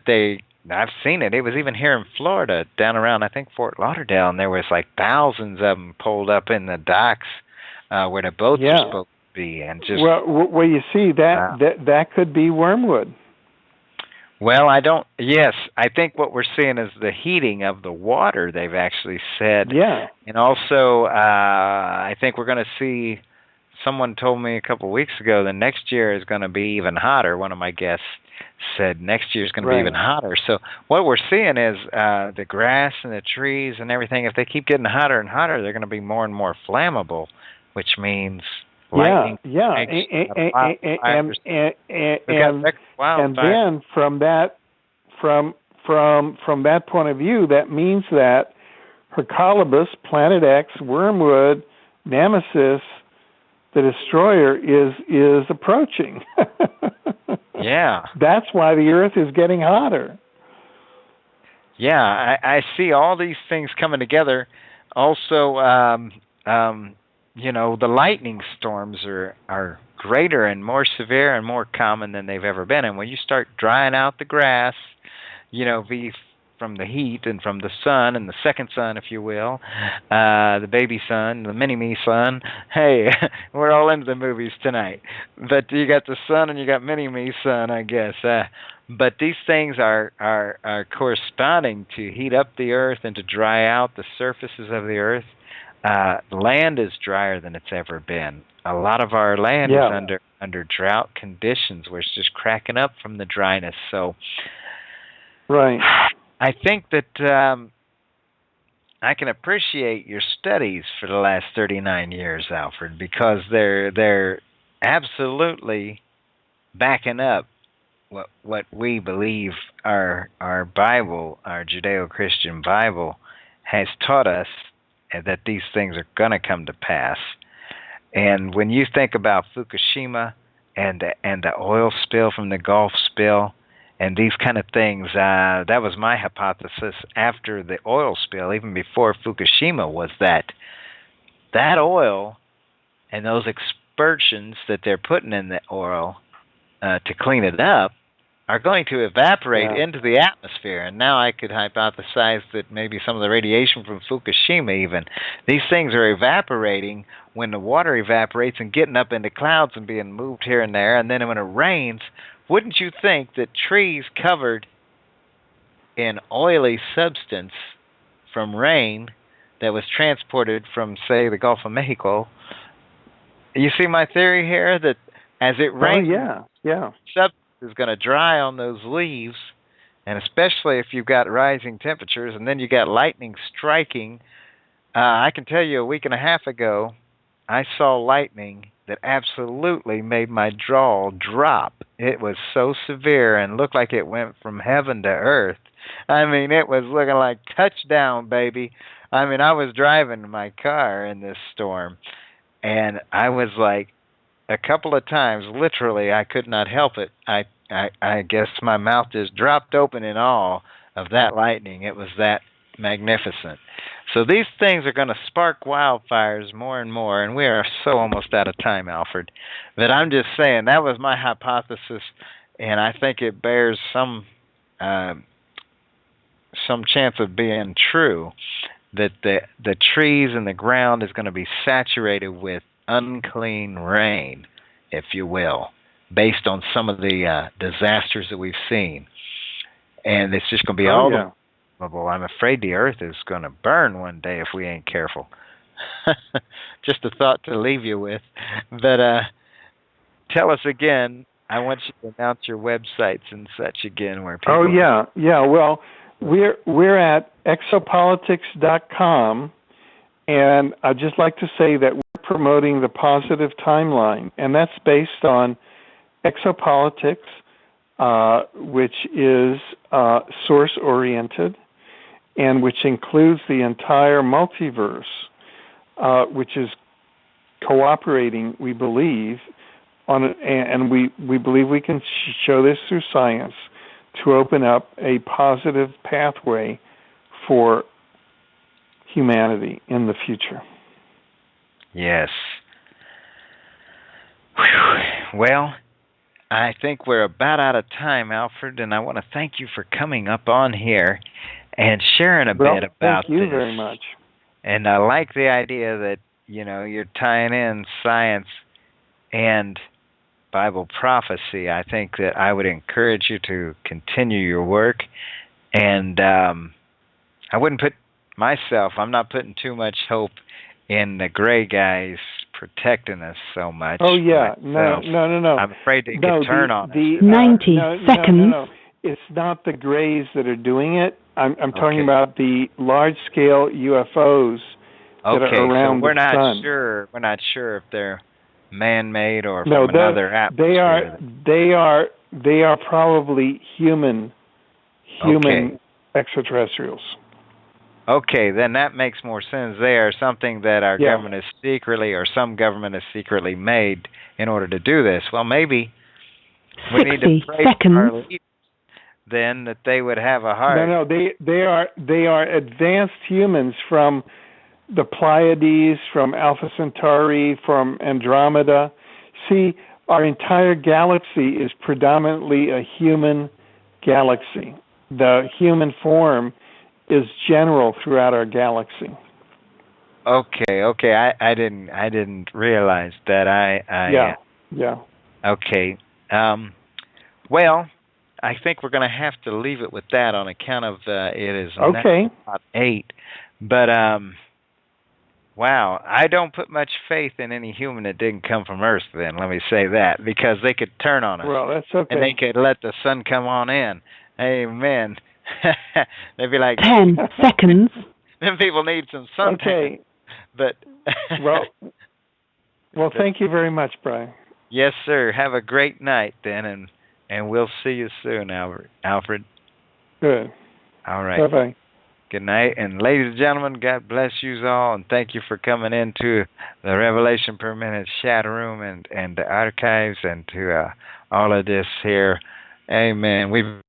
I've seen it. It was even here in Florida, down around, I think, Fort Lauderdale, and there was like thousands of them pulled up in the docks where the boats are supposed to be, and just well, you see that could be wormwood. Well, Yes, I think what we're seeing is the heating of the water. They've actually said, and also I think we're going to see. Someone told me a couple of weeks ago that next year is going to be even hotter. One of my guests said next year is going to be even hotter. So what we're seeing is the grass and the trees and everything. If they keep getting hotter and hotter, they're going to be more and more flammable, which means lightning. And then from that point of view, that means that Hercolobus, Planet X, Wormwood, Nemesis, the destroyer is approaching. That's why the Earth is getting hotter. I see all these things coming together. Also, the lightning storms are greater and more severe and more common than they've ever been. And when you start drying out the grass, these from the heat and from the sun and the second sun, if you will, the baby sun, the mini-me sun. Hey, we're all into the movies tonight. But you got the sun and you got mini-me sun, I guess. But these things are corresponding to heat up the earth and to dry out the surfaces of the earth. Land is drier than it's ever been. A lot of our land is under drought conditions where it's just cracking up from the dryness. So, right. I think that I can appreciate your studies for the last 39 years, Alfred, because they're absolutely backing up what we believe our Bible, our Judeo-Christian Bible, has taught us, that these things are going to come to pass. And when you think about Fukushima and the oil spill from the Gulf spill and these kind of things, that was my hypothesis after the oil spill, even before Fukushima, was that oil and those aspersions that they're putting in the oil to clean it up are going to evaporate into the atmosphere. And now I could hypothesize that maybe some of the radiation from Fukushima even, these things are evaporating when the water evaporates and getting up into clouds and being moved here and there. And then when it rains, wouldn't you think that trees covered in oily substance from rain that was transported from, say, the Gulf of Mexico, you see my theory here, that as it rains, substance is going to dry on those leaves, and especially if you've got rising temperatures, and then you got lightning striking. I can tell you a week and a half ago, I saw lightning that absolutely made my jaw drop. It was so severe and looked like it went from heaven to earth. I mean, it was looking like touchdown, baby. I mean, I was driving my car in this storm, and I was like, a couple of times, literally, I could not help it. I guess my mouth just dropped open in awe of that lightning. It was that magnificent. So these things are going to spark wildfires more and more, and we are so almost out of time, Alfred. But I'm just saying, that was my hypothesis, and I think it bears some chance of being true, that the trees and the ground is going to be saturated with unclean rain, if you will, based on some of the disasters that we've seen. And it's just going to be I'm afraid the earth is going to burn one day if we ain't careful. Just a thought to leave you with. But tell us again, I want you to announce your websites and such again where people... Well, we're at exopolitics.com, and I'd just like to say that we're promoting the positive timeline, and that's based on exopolitics, which is source-oriented, and which includes the entire multiverse, which is cooperating, we believe, and we believe we can show this through science, to open up a positive pathway for humanity in the future. Yes. Whew. Well, I think we're about out of time, Alfred, and I want to thank you for coming up on here and sharing a bit about this. Thank you very much. And I like the idea that, you're tying in science and Bible prophecy. I think that I would encourage you to continue your work, and I wouldn't put I'm not putting too much hope in the gray guys protecting us so much. Oh, yeah. No. I'm afraid they could turn on us. 90 seconds. No. It's not the grays that are doing it. I'm talking about the large-scale UFOs that are around the sun. We're not sure if they're man-made or from another atmosphere. They are probably human extraterrestrials. Okay, then that makes more sense. They are something that our government is secretly, or some government is secretly made in order to do this. Well, maybe we need to pray for our leaders, then, that they would have a heart. No, they are advanced humans from the Pleiades, from Alpha Centauri, from Andromeda. See, our entire galaxy is predominantly a human galaxy. the human form is general throughout our galaxy. Okay. I didn't realize that. Yeah. Okay. Well, I think we're going to have to leave it with that on account of it is now about 8. But wow, I don't put much faith in any human that didn't come from Earth. Then let me say that, because they could turn on us. Well, that's okay. And they could let the sun come on in. Amen. They'd be like 10 seconds. Them people need some sun. Okay. But well, thank you very much, Brian. Yes, sir. Have a great night then, and we'll see you soon, Alfred. Good. All right. Bye-bye. Good night. And ladies and gentlemen, God bless you all, and thank you for coming into the Revelation Per Minute chat room and the archives and to all of this here. Amen. We've